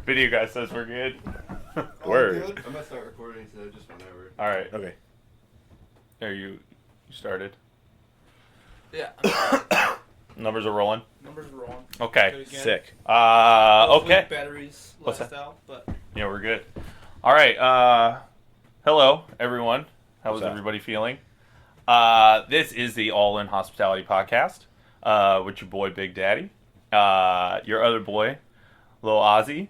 Video guy says we're good. Word. Good. I'm gonna start recording, so just whenever. All right. Okay. There you started. Yeah. Numbers are rolling. Numbers are rolling. Okay. Good again. Sick. Hopefully Okay. Batteries What's last out, but Yeah, we're good. All right. Hello, everyone. How What's is up? everybody feeling? This is the All In Hospitality Podcast with your boy Big Daddy, your other boy, Lil Ozzy,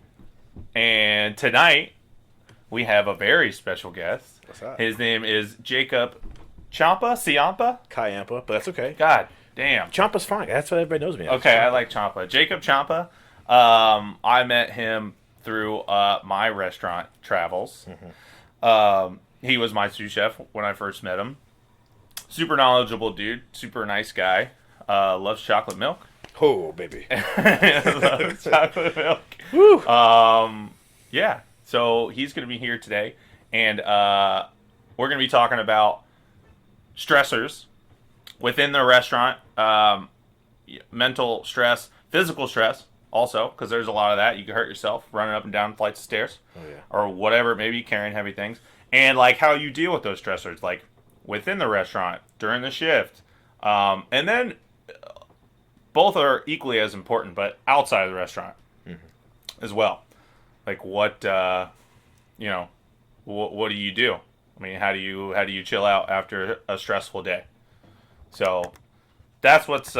and tonight we have a very special guest. What's up? His name is Jacob Ciampa. Ciampa, but that's okay. God damn. Ciampa's fine. That's what everybody knows me as. Okay, I like Ciampa. Jacob Ciampa. I met him through my restaurant travels. He was my sous chef when I first met him. Super knowledgeable dude. Super nice guy. Loves chocolate milk. Oh, baby. Loves chocolate milk. Woo. Yeah. So he's going to be here today, and we're going to be talking about stressors within the restaurant, mental stress, physical stress also, because there's a lot of that. You can hurt yourself running up and down flights of stairs, or whatever, maybe carrying heavy things, and like how you deal with those stressors, like within the restaurant during the shift, and then both are equally as important, but outside of the restaurant as well. Like what what do you do? I mean, how do you chill out after a stressful day? So that's what's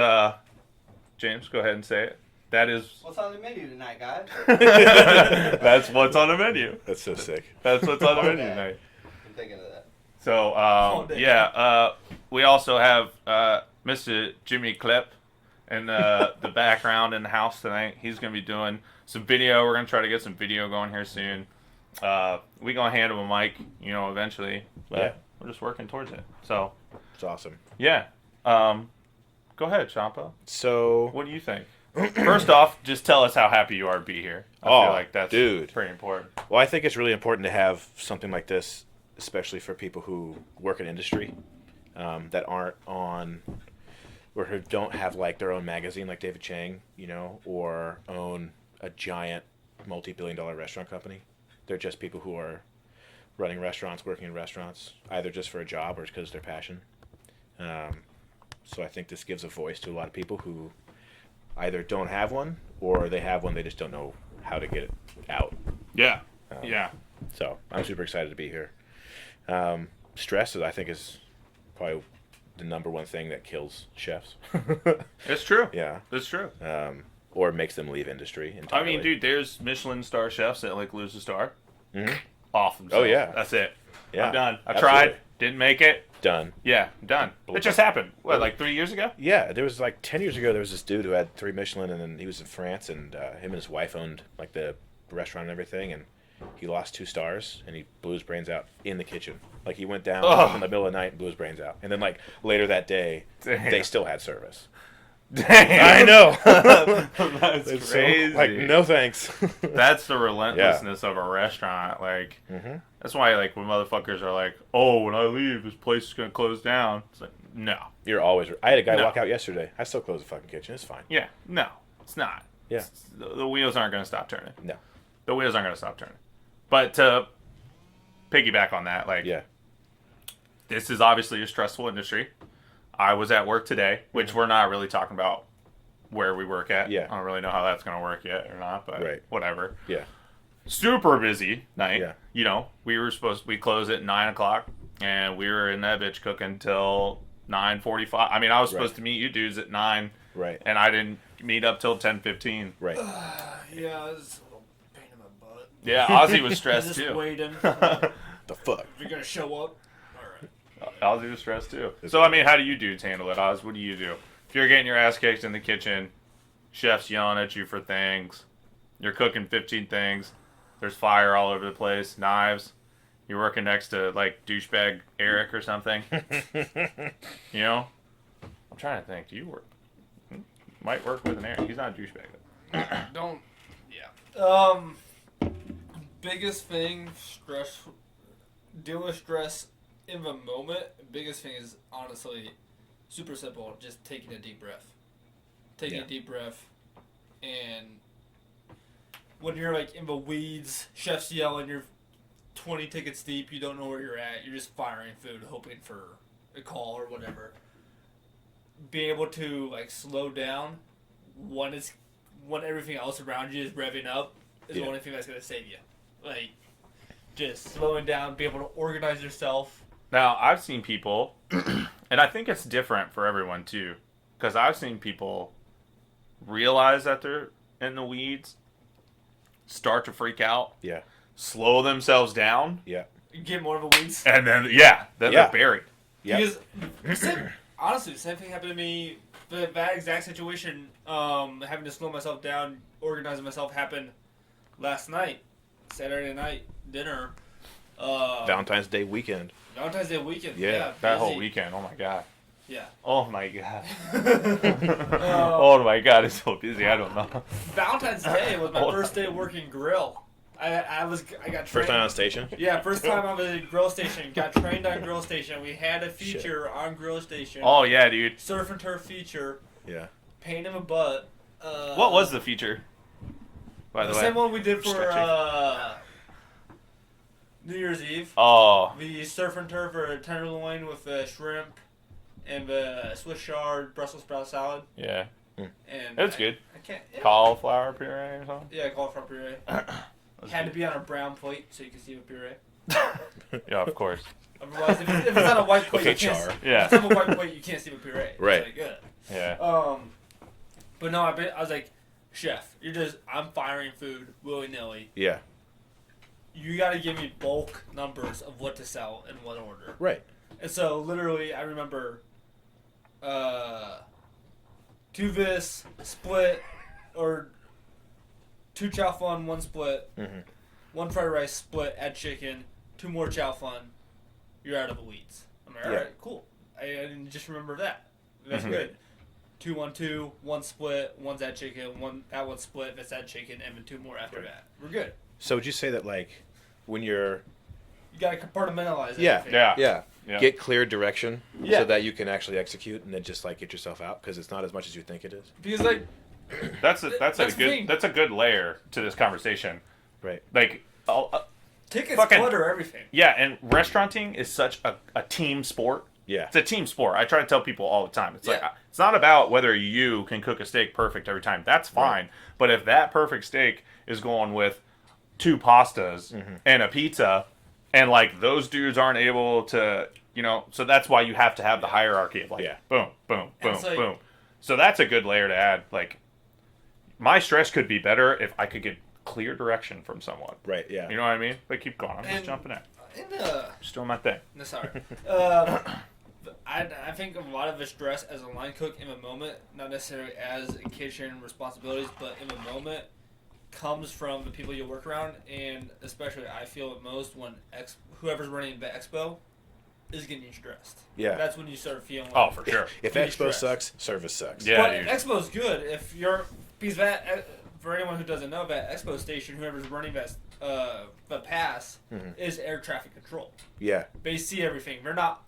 James, go ahead and say it. That is What's on the menu tonight, guys? that's what's on the menu. That's so sick. That's what's on the menu tonight. I'm thinking of that. So we also have Mr. Jimmy Clip in the background in the house tonight. He's gonna be doing some video. We're gonna try to get some video going here soon. We gonna hand him a mic, eventually. But we're just working towards it. So It's awesome. yeah. Go ahead, Ciampa. So, What do you think? First off, just tell us how happy you are to be here. I feel like that's pretty important. well, I think it's really important to have something like this, especially for people who work in industry that aren't on, or who don't have like their own magazine like David Chang, or own a giant multi-billion-dollar restaurant company. They're just people who are running restaurants, working in restaurants, either just for a job or because it's their passion. So I think this gives a voice to a lot of people who either don't have one or they have one, they just don't know how to get it out. Yeah. So I'm super excited to be here. Stress, I think, is probably the number one thing that kills chefs. It's true. Yeah. It's true. Or makes them leave industry entirely. I mean, dude, there's Michelin star chefs that lose a star. Mhm. Off themselves. Oh, yeah. That's it. Yeah, I'm done. I absolutely. tried. Didn't make it. Done. Yeah, done. It just happened. What, like 3 years ago? Yeah, there was like 10 years ago, there was this dude who had 3 Michelin, and then he was in France, and him and his wife owned like the restaurant and everything, and he lost 2 stars, and he blew his brains out in the kitchen. Like he went down in the middle of the night and blew his brains out. And then like later that day, they still had service. Damn. I know. That's It's crazy. so, like, no thanks. That's the relentlessness of a restaurant. Like, that's why, like, when motherfuckers are like, "Oh, when I leave, this place is gonna close down." It's like, no. You're always. I had a guy No. walk out yesterday. I still close the fucking kitchen. It's fine. Yeah, no, it's not. Yeah. The wheels aren't gonna stop turning. No. The wheels aren't gonna stop turning. But to piggyback on that, like, Yeah. this is obviously a stressful industry. I was at work today, which we're not really talking about where we work at. Yeah. I don't really know how that's going to work yet or not, but whatever. Yeah. Super busy night. Yeah. We closed at 9 o'clock, and we were in that bitch cooking till 9:45. I mean, I was supposed to meet you dudes at 9. Right. And I didn't meet up till 10:15. Right. yeah, it's a little pain in my butt. Yeah, Ozzy was stressed Just too. waiting. The fuck. If you're gonna show up, all right. Ozzy was stressed too. So, I mean, how do you dudes handle it, Oz? What do you do? If you're getting your ass kicked in the kitchen, chef's yelling at you for things, you're cooking 15 things, there's fire all over the place, knives, you're working next to, like, douchebag Eric or something. I'm trying to think. Do you work? Might work with an Eric. He's not a douchebag, though. Biggest thing, deal with stress in the moment. Biggest thing is honestly super simple. Just taking a deep breath. Taking a deep breath and when you're like in the weeds, chef's yelling, you're 20 tickets deep, you don't know where you're at, you're just firing food, hoping for a call or whatever. Being able to like slow down when everything else around you is revving up is the only thing that's gonna save you. Like just slowing down, be able to organize yourself. Now, I've seen people, and I think it's different for everyone too, because I've seen people realize that they're in the weeds, start to freak out, Yeah. slow themselves down, Yeah. Get more of a weeds. and then they're buried. Yeah. Because honestly, the same thing happened to me. That exact situation, having to slow myself down, organizing myself, happened last night, Saturday night dinner. Valentine's Day weekend. Valentine's Day weekend. Yeah, Yeah, That busy. whole weekend, oh my god. Yeah. Oh my god. Oh my god, it's so busy. I don't know. Valentine's Day was my Hold first day working grill. I got trained. First time on station. Yeah, first time on the grill station. Got trained on grill station. We had a feature on grill station. Oh yeah, dude. Surf and turf feature. Yeah. Pain in the butt. What was the feature? By the way. same one we did for Stretching. New Year's Eve. Oh. The surf and turf or tenderloin with the shrimp and the Swiss chard Brussels sprout salad. Yeah. And It was good. I can't. Yeah, Cauliflower puree or something? yeah, cauliflower puree. Had to be on a brown plate so you could see the puree. Yeah, of course. Otherwise, if it's on a white plate, Okay, you can't. char. Yeah. If it's on a white plate, you can't see the puree. Right. It's like, Yeah. But no, I was like, chef, I'm firing food willy nilly. Yeah. You got to give me bulk numbers of what to sell in what order. Right. And so, literally, I remember 2 vis, split, or 2 chow fun, 1 split, Mm-hmm. 1 fried rice, split, add chicken, 2 more chow fun. You're out of the weeds. I'm like, all Yeah. right, cool. I didn't just remember that. That's Mhm. good. 2 1 2, 1 split, 1's add chicken, 1 split, that's add chicken, and then 2 more after Right. that. We're good. So would you say that like when you're You gotta compartmentalize Yeah. everything. Yeah. Yeah. get clear direction Yeah. so that you can actually execute and then just like get yourself out because it's not as much as you think it is. Because like That's a That's the thing. good that's a good layer to this conversation. Right. Like tickets Fucking- clutter everything. yeah, and restauranting is such a team sport. Yeah. It's a team sport. I try to tell people all the time. It's like Yeah. it's not about whether you can cook a steak perfect every time. That's fine. But if that perfect steak is going with 2 pastas and a pizza, and like those dudes aren't able to, so that's why you have to have the hierarchy of like Yeah. boom, boom, And boom, it's like- boom. So that's a good layer to add. Like my stress could be better if I could get clear direction from someone. Right. Yeah. You know what I mean? But keep going. I'm just And- jumping in. In Just doing my thing. no, sorry. I think a lot of the stress as a line cook in the moment, not necessarily as kitchen responsibilities, but in the moment, comes from the people you work around, and especially I feel it most when whoever's running the expo is getting stressed. Yeah. That's when you start feeling. Oh, for sure. If Pretty expo stressed. sucks, service sucks. Yeah, But dude. expo's good if you're because that for anyone who doesn't know, that expo station, whoever's running that the pass is air traffic control. Yeah. They see everything. They're not.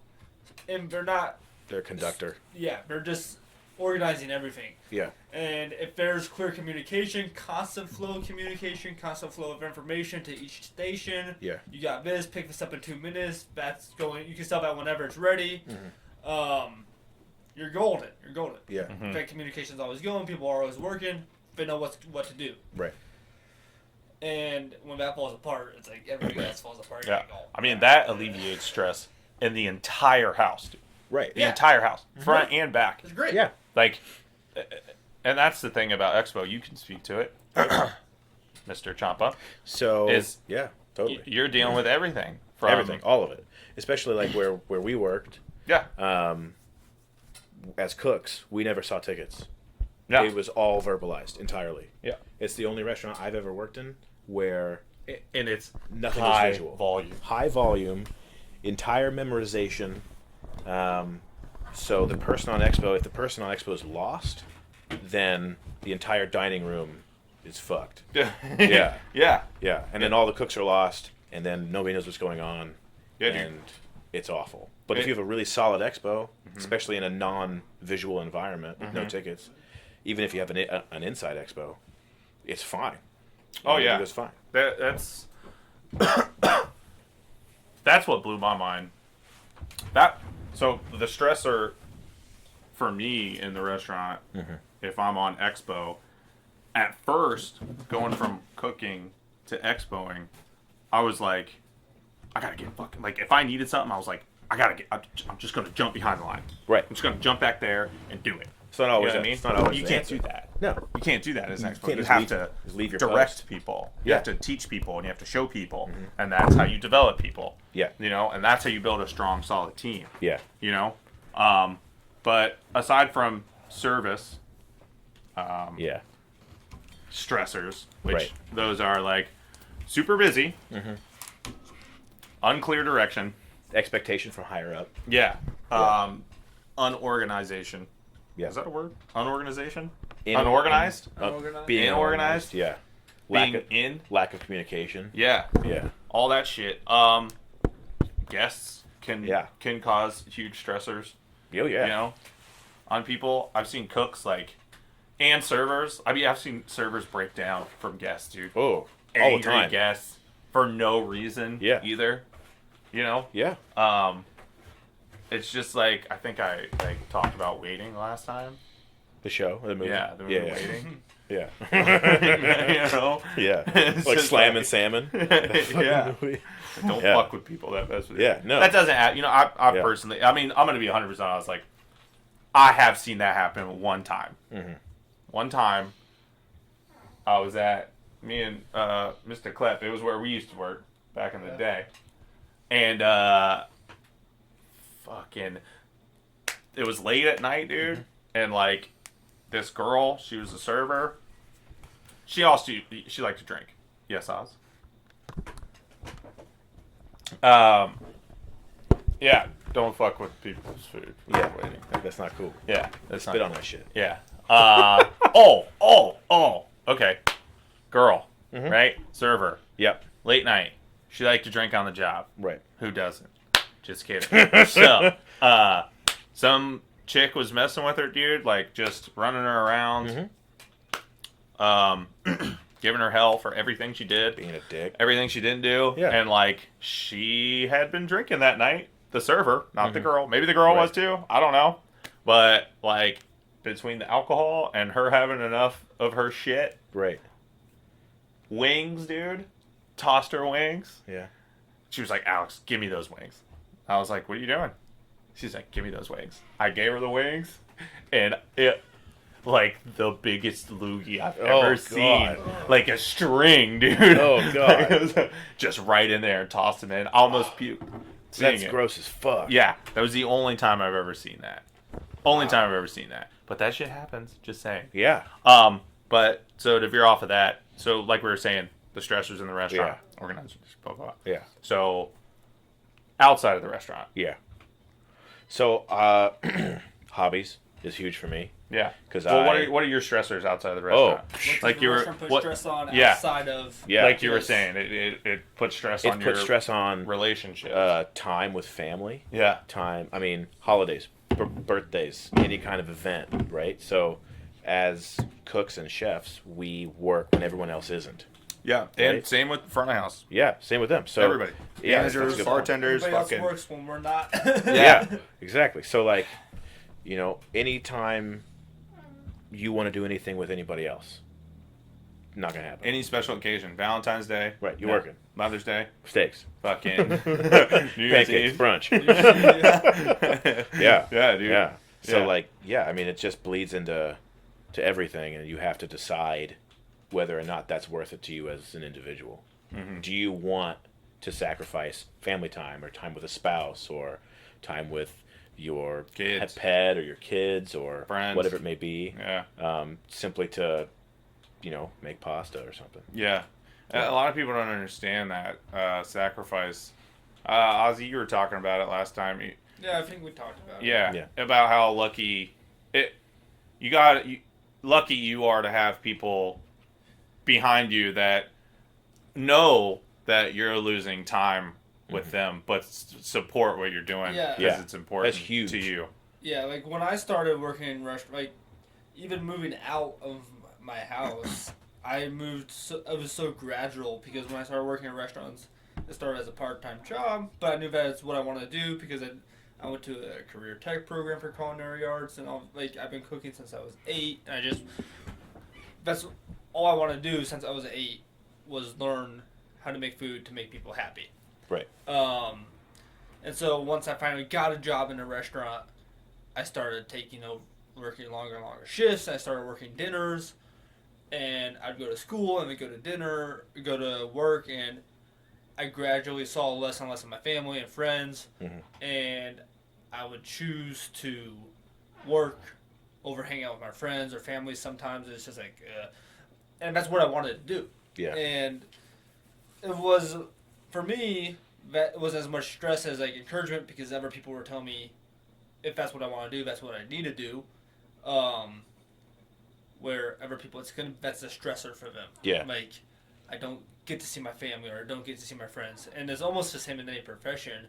They're a conductor. Yeah, they're just organizing everything. Yeah. And if there's clear communication, constant flow of communication, constant flow of information to each station. Yeah. You got this. Pick this up in 2 minutes. That's going. You can sell that whenever it's ready. You're golden. You're golden. Yeah. Mm-hmm. That communication's always going. People are always working. They know what to do. Right. And when that falls apart, it's like everything else falls apart. Yeah. You're like, oh, I mean, that alleviates stress in the entire house, dude. Right. The Yeah. entire house, front and back. It's great. Yeah. Like, and that's the thing about Expo. You can speak to it, Mr. Ciampa. So Is- yeah, totally. You're dealing with everything. From, Everything, all of it. Especially like where we worked. Yeah. As cooks, we never saw tickets. Yeah. It was all verbalized entirely. Yeah. It's the only restaurant I've ever worked in where And it's nothing high was visual. volume. High volume, entire memorization. So the person on Expo, if the person on Expo is lost, then the entire dining room is fucked. Yeah. Yeah. Yeah. And then all the cooks are lost, and then nobody knows what's going on, Yeah, dude. and it's awful. But if It- you have a really solid Expo, especially in a non-visual environment with no tickets, even if you have an inside Expo, it's fine. Oh, Everything yeah. goes fine. That's that's what blew my mind. So the stressor for me in the restaurant, if I'm on expo, at first going from cooking to expoing, I was like, I gotta get fucking, like, if I needed something, I was like, I'm just gonna jump behind the line. Right. I'm just gonna jump back there and do it. It's not always. You know what I mean? It's not always. You the can't answer. do that. No. You can't do that as an expo. can't You just have leave- to just leave your direct post. people. You Yeah. have to teach people, and you have to show people, and that's how you develop people. Yeah. You know, and that's how you build a strong, solid team. Yeah. You know, but aside from service, Yeah. stressors, which Right. those are like super busy, unclear direction, Expectation from higher up. yeah, Yeah. unorganization. Yeah. Is that a word? Unorganization? In- Unorganized? Unorganized? Being Inorganized? Yeah. Being Lack of communication. Yeah. Yeah. All that shit. Guests can cause huge stressors. Oh yeah. You know, on people. I've seen cooks and servers. I mean, I've seen servers break down from guests, dude. Oh. All the Angry time. guests for no reason. Yeah. Either. You know. Yeah. It's just like, I think I talked about Waiting last time. The show, the movie. Yeah, the movie yeah. Waiting. Yeah. You know. Yeah. It's Like just slamming salmon. Yeah. Don't Yeah. fuck with people that mess with you. Yeah, no. That doesn't happen. You know, I Yeah. personally, I mean, I'm going to be 100% honest. Like, I have seen that happen one time. Mm-hmm. One time, I was at, me and Mr. Klepp, it was where we used to work back in the day. And, fucking, it was late at night, dude. And, like, this girl, she was a server. She liked to drink. Yes, Oz. Yeah, don't fuck with people's food. Yeah. Waiting. That's not cool. Yeah, that's Spit on that shit. Yeah. Okay. Girl, right? Server. Yep. Late night. She liked to drink on the job. Right. Who doesn't? Just kidding. So, some chick was messing with her, dude, like just running her around, giving her hell for everything she did, Being a dick. everything she didn't do, Yeah. and like she had been drinking that night. The server, not the girl. Maybe the girl was too. I don't know, but like between the alcohol and her having enough of her shit, Right. wings, dude, tossed her wings. Yeah. She was like, Alex, give me those wings. I was like, what are you doing? She's like, give me those wings. I gave her the wings, and it, like, the biggest loogie I've ever seen. Like a string, dude. Oh, God. It was just right in there and tossed him in. I almost puked. That's It. gross as fuck. Yeah, that was the only time I've ever seen that. Only time I've ever seen that. But that shit happens, just saying. Yeah. But, so to veer off of that, so like we were saying, the stressors in the restaurant, organizers, blah, blah, blah. Yeah. So, outside of the restaurant. Yeah. So, hobbies is huge for me. Yeah. 'Cause what I- are your stressors outside of the restaurant? What Like does you the were restaurant put what? stress on Yeah. outside of Yeah. Like you were Yes. saying, it puts stress It on your puts stress on relationship. time with family. Yeah. Time. I mean, holidays, birthdays, any kind of event, right? So, as cooks and chefs, we work when everyone else isn't. Yeah. And Right. same with front of house. Yeah, same with them. So Everybody. Yeah, Managers, that's a good point. bartenders, Everybody else fucking. works when we're not. Yeah, exactly. So like, you know, anytime you want to do anything with anybody else, not gonna happen. Any special occasion, Valentine's Day. Right, you're No. working. Mother's Day. Steaks, Fucking. New Year's pancakes, Eve. brunch. Yeah. Yeah, Yeah, dude. yeah. So Yeah. like, yeah, I mean, it just bleeds into everything, and you have to decide whether or not that's worth it to you as an individual. Mm-hmm. Do you want to sacrifice family time or time with a spouse or time with your Kids. pet or your kids or Friends. whatever it may be, Yeah. simply to, you know, make pasta or something? Yeah. A lot of people don't understand that sacrifice. Ozzy, you were talking about it last time. Yeah, I think we talked about it. Yeah, about how lucky lucky you are to have people behind you that know that you're losing time with them, but support what you're doing Yeah. because Yeah. it's important That's huge. to you. Yeah, like when I started working in restaurant, like even moving out of my house, I moved. It was so gradual because when I started working in restaurants, it started as a part-time job, but I knew that's what I wanted to do because I went to a career tech program for culinary arts, and I've been cooking since I was 8, and that's all I wanted to do since I was 8 was learn how to make food to make people happy. Right. And so once I finally got a job in a restaurant, I started working longer and longer shifts. I started working dinners, and I'd go to school and then go to dinner, go to work, and I gradually saw less and less of my family and friends, and I would choose to work over hanging out with my friends or family. Sometimes it's just like, and that's what I wanted to do. Yeah. And it was, for me, that was as much stress as like encouragement because other people were telling me if that's what I want to do, that's what I need to do. Where other people, that's a stressor for them. Yeah. Like, I don't get to see my family or I don't get to see my friends. And it's almost the same in any profession,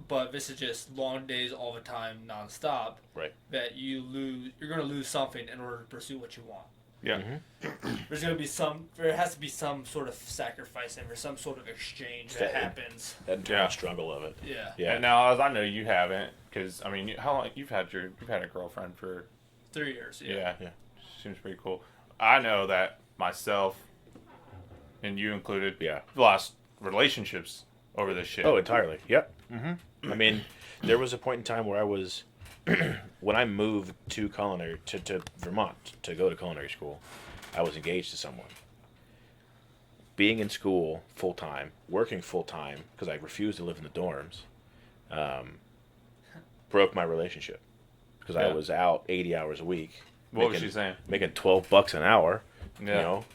but this is just long days all the time, nonstop. Right. That you're going to lose something in order to pursue what you want. Yeah. There has to be some sort of sacrifice and there's some sort of exchange that happens. That internal struggle of it. Yeah. Yeah. And now, as I know you haven't, because I mean, how long you've had a girlfriend for? 3 years. Yeah. Yeah. Seems pretty cool. I know that myself, and you included, Yeah. lost relationships over this shit. Oh, entirely. Yep. I mean, there was a point in time where I was, when I moved to Vermont to go to culinary school, I was engaged to someone. Being in school full time, working full time because I refused to live in the dorms, broke my relationship because I Yeah. was out 80 hours a week. What was she saying? Making $12 an hour. Yeah. You know,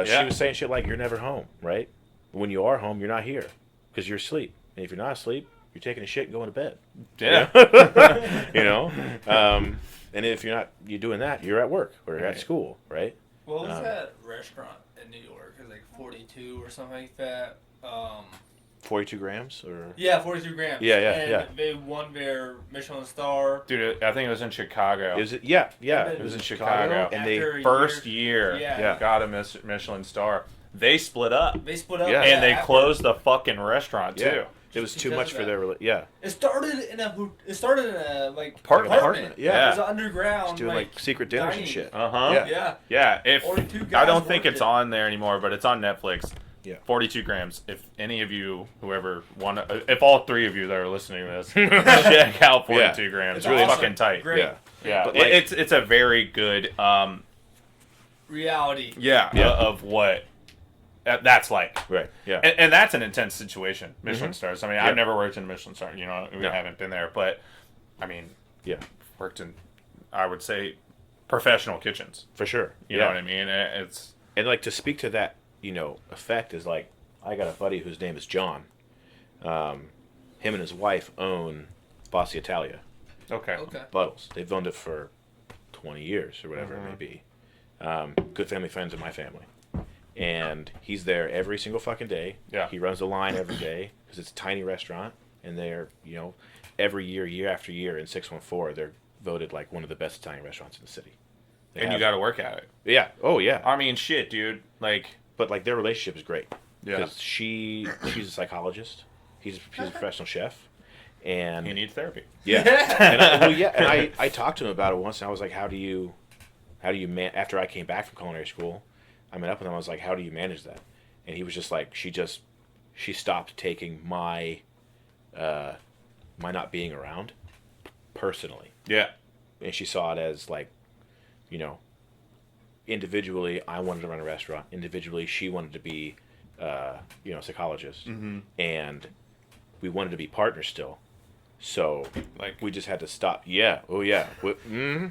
she Yeah. was saying shit like, "You're never home, right? When you are home, you're not here because you're asleep. And if you're not asleep, you're taking a shit and going to bed." Yeah. You know, and if you're doing that, you're at work or you're at school, right? What was that restaurant in New York? It was like 42 or something like that. 42 grams or 42 grams. Yeah, and they won their Michelin star. Dude, I think it was in Chicago. is it? Yeah, It was in Chicago. and they After a First year, Yeah. got a Michelin star. They split up. They split up. Yeah. And they after. closed the fucking restaurant, too. yeah. It was too because much of for that. their It started in a like Apartment. Yeah. It was an underground. doing like secret dinners dining. and shit. Uh-huh. Yeah. Yeah. Yeah, if 42 I guys don't think worked it's it. on there anymore, but it's on Netflix. Yeah. 42 grams. If any of you, whoever want to, if all three of you that are listening to this, check out 42 grams. It's It's really awesome. fucking tight. Great. Yeah. Yeah, But, like- it's a very good Reality. Yeah. of what that's like. Right. Yeah. And that's an intense situation. Michelin stars. I mean, Yeah. I've never worked in a Michelin star. You know, we No. haven't been there, but I mean, Yeah. worked in, I would say, professional kitchens. For sure. You yeah. know what I mean? It's And like to speak to that, effect is like I got a buddy whose name is John. Him and his wife own Bossy Italia okay. Okay. Buttles. They've owned it for 20 years or whatever it may be. Good family friends of my family. And he's there every single fucking day. Yeah. He runs the line every day because it's a tiny restaurant. And they're, every year after year in 614, they're voted like one of the best Italian restaurants in the city. They And you have- got to work at it. Yeah. Oh, yeah. I mean, shit, dude. Like, But like their relationship is great. Yeah. Because she's a psychologist. She's a professional chef. And he needs therapy. yeah. And I talked to him about it once, and I was like, how do you after I came back from culinary school, I met up with him. I was like, how do you manage that? And he was just like, she stopped taking my not being around personally, Yeah. and she saw it as like, individually, I wanted to run a restaurant. Individually, she wanted to be, a psychologist, and we wanted to be partners still. So Like, we just had to stop. Yeah. Oh yeah.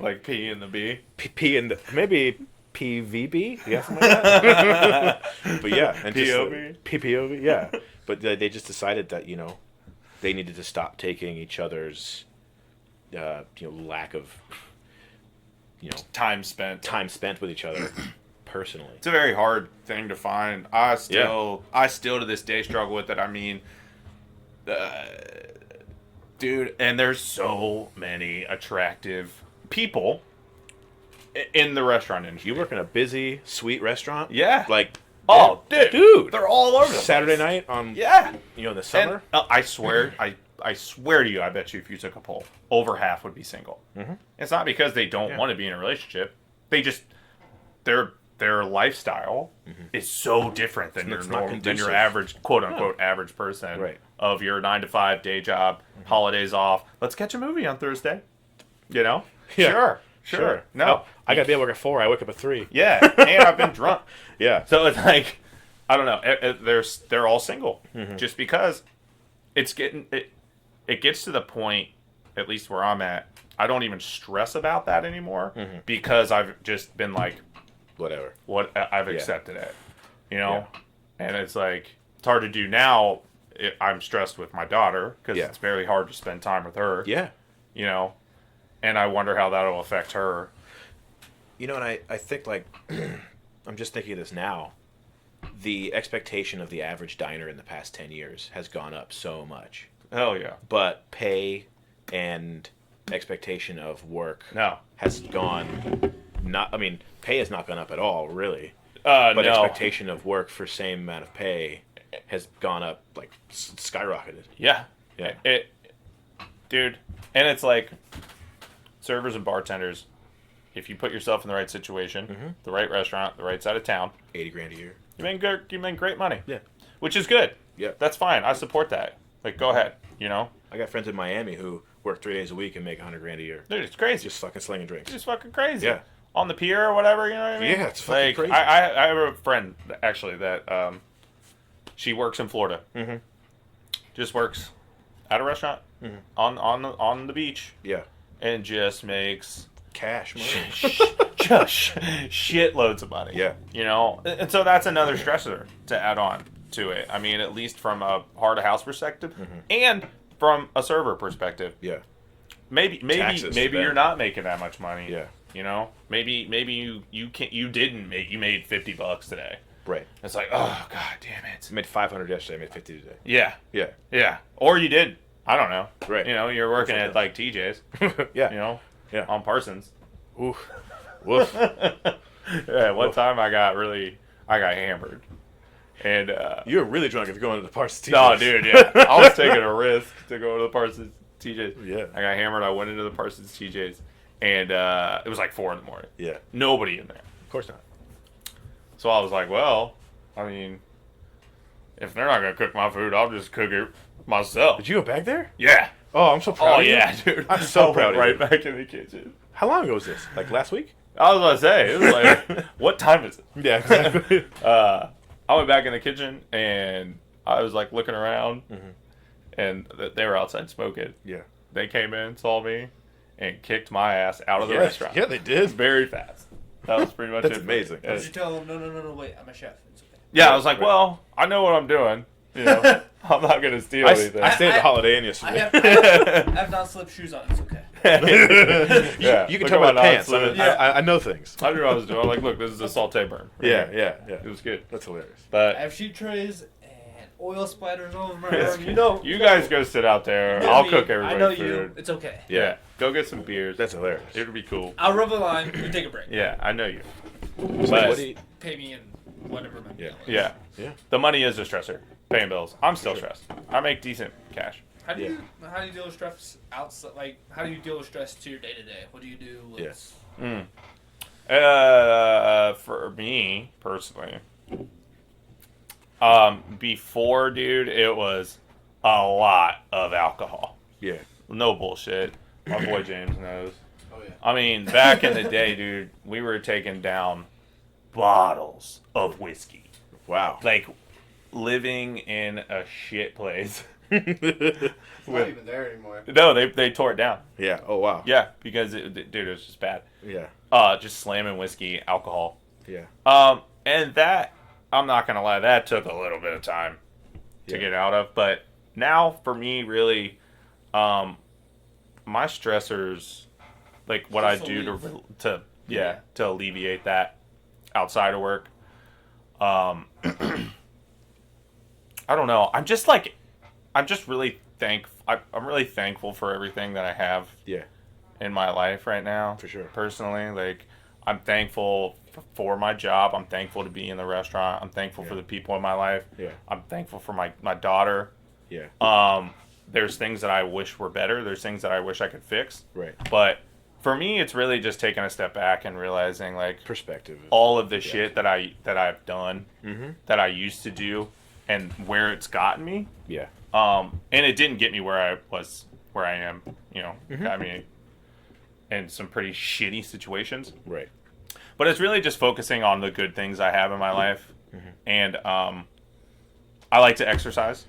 like P and the B. P and maybe PVB. Yeah, something like that. But yeah, and POV? PPOV. Yeah. But they just decided that they needed to stop taking each other's lack of Time spent. time spent with each other personally. It's a very hard thing to find. I still to this day struggle with it. I mean, dude, and there's so many attractive people in the restaurant industry. You work in a busy, sweet restaurant. Yeah. Like, Oh, yeah, dude, they're all over the Saturday place. night on, Yeah. in the summer. And, I swear, I swear to you, I bet you if you took a poll, over half would be single. Mm-hmm. It's not because they don't want to be in a relationship. They just their lifestyle is so different than It's your not normal, than conducive. your average quote unquote average person Right. of your 9 to 5 day job, holidays off. Let's catch a movie on Thursday. You know? Yeah. Sure. No. Oh, I got to be at work at 4. I wake up at 3. Yeah, and I've been drunk. Yeah. So it's like, I don't know. They're all single, just because it gets to the point, at least where I'm at. I don't even stress about that anymore because I've just been like, Whatever. what I've accepted it, you know, and it's like it's hard to do now. I'm stressed with my daughter because it's very hard to spend time with her. Yeah. You know, and I wonder how that'll affect her. You know, and I think, like, I'm just thinking of this now. The expectation of the average diner in the past 10 years has gone up so much. Hell yeah. But pay and expectation of work No. has gone pay has not gone up at all, really. But But no. expectation of work for same amount of pay has gone up, like, skyrocketed. Yeah. Yeah. Dude, and it's like servers and bartenders, if you put yourself in the right situation, the right restaurant, the right side of town, 80 grand a year. you make great money. Yeah. Which is good. Yeah. That's fine. I support that. Like, go ahead, you know? I got friends in Miami who work 3 days a week and make 100 grand a year. Dude, it's crazy. Just fucking slinging drinks. It's fucking crazy. Yeah. On the pier or whatever, you know what I mean? Yeah, it's fucking like, crazy. I have a friend, actually, that she works in Florida. Mm-hmm. Just works at a restaurant on the beach Yeah. and just makes Cash money. just shitloads of money. Yeah. You know? And so that's another stressor to add on to it. I mean, at least from a heart of house perspective and from a server perspective. Yeah. Maybe Taxes for them. you're not making that much money. Yeah. You know? Maybe you made $50 today. Right. It's like, oh god damn it. I made 500 yesterday. I made 50 today. Yeah. Yeah. Yeah. Or you did. I don't know. Right. You know, you're working at like TJ's. Yeah. You know? Yeah. On Parsons. Oof. Woof. Yeah, one time I got hammered. And You were really drunk if you're going to the Parsons TJ's. no, dude, yeah. I was taking a risk to go to the Parsons TJ's. Yeah. I got hammered, I went into the Parsons TJ's and it was like 4 a.m. Yeah. Nobody in there. Of course not. So I was like, well, I mean, if they're not gonna cook my food, I'll just cook it myself. Did you go back there? Yeah. Oh, I'm so proud Oh of you. yeah, dude. I'm so I proud went of right you. back in the kitchen. How long ago was this? Like last week? I was gonna say, it was like, what time is it? Yeah, exactly. I went back in the kitchen and I was like looking around, and they were outside smoking. Yeah. They came in, saw me, and kicked my ass out of the Yeah, restaurant. yeah, they did. Very fast. That was pretty much That's it. amazing. Yeah. Did you tell them, no, wait, I'm a chef. It's okay. Yeah, I was like, well, I know what I'm doing. You know, I'm not gonna steal I anything. stayed at the Holiday Inn I yesterday. have not slipped shoes on. It's okay. Yeah, You can look tell at by the my pants. non-slip. I know things. I knew what I was doing. I'm like, look, this is a saute burn. right Yeah, here. yeah. It was good. That's hilarious. I But have sheet trays and oil splatters all over my Yes. arm. You know. you guys go sit out there. You know I'll me. cook I know everybody's you. food. It's okay. Yeah. Go get some beers. That's hilarious. It'll be cool. I'll rub a line. We take a break. Yeah, I know you. So But- what do you, Pay me in whatever my Yeah. bill is. Yeah. yeah. The money is a stressor. Paying bills. I'm still Sure. stressed. I make decent cash. How do you deal with stress outside? Like, how do you deal with stress to your day to day? What do you do? What's- For me personally, before, dude, it was a lot of alcohol. Yeah. No bullshit. My boy James knows. Oh yeah. I mean, back in the day, dude, we were taking down bottles of whiskey. Wow. Like, living in a shit place. It's not even there anymore. No, they tore it down. Yeah. Oh, wow. Yeah, because, dude, it was just bad. Yeah. Just slamming whiskey, alcohol. Yeah. And that, I'm not going to lie, that took a little bit of time to Yeah. get out of. But now, for me, really, my stressors, like what I do to alleviate that outside of work, I don't know. I'm just really I'm really thankful for everything that I have Yeah. in my life right now. For sure. Personally, like, I'm thankful for my job. I'm thankful to be in the restaurant. I'm thankful for the people in my life. Yeah. I'm thankful for my daughter. Yeah. There's things that I wish were better. There's things that I wish I could fix. Right. But for me, it's really just taking a step back and realizing, like, Perspective. all of the shit that I've done, Mm-hmm. that I used to do, and where it's gotten me. Yeah. And it didn't get me where I am. You know, Mm-hmm. got me in some pretty shitty situations. Right. But it's really just focusing on the good things I have in my life, Mm-hmm. and I like to exercise.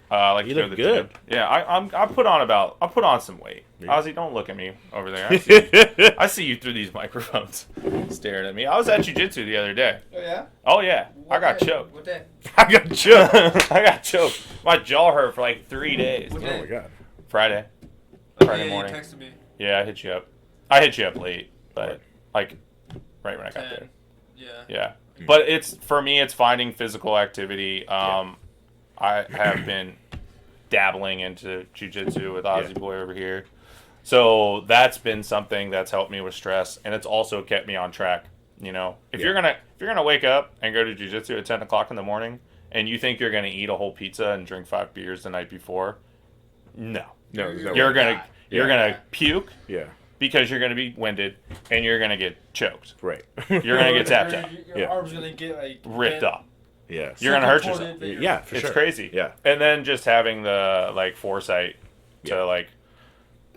I like You to go to look the good. gym. Yeah, I put on some weight. Yeah. Ozzy, don't look at me over there. I see, I see you through these microphones, staring at me. I was at jiu-jitsu the other day. Oh yeah. Oh yeah, I got day? choked. What day? I got choked. I got choked. My jaw hurt for like 3 days. What Oh day? my god. Friday. Oh, Friday yeah, morning. You texted me. Yeah, I hit you up. I hit you up late, but Right. like right when I got 10. there. Yeah. Yeah, but it's for me. It's finding physical activity. I have been dabbling into jiu-jitsu with Ozzy Boy over here, so that's been something that's helped me with stress, and it's also kept me on track. You know, if you're gonna wake up and go to jiu-jitsu at 10 o'clock in the morning, and you think you're gonna eat a whole pizza and drink 5 beers the night before, no, No, there's no you're way. gonna you're gonna puke Yeah. because you're gonna be winded and you're gonna get choked, Right. You're gonna get tapped out, Your Yeah. arm's gonna get like ripped bent, up. Yeah. You're gonna hurt contorted, yourself. but you're- Yeah, for It's sure. crazy. Yeah. And then just having the like foresight to Yeah. like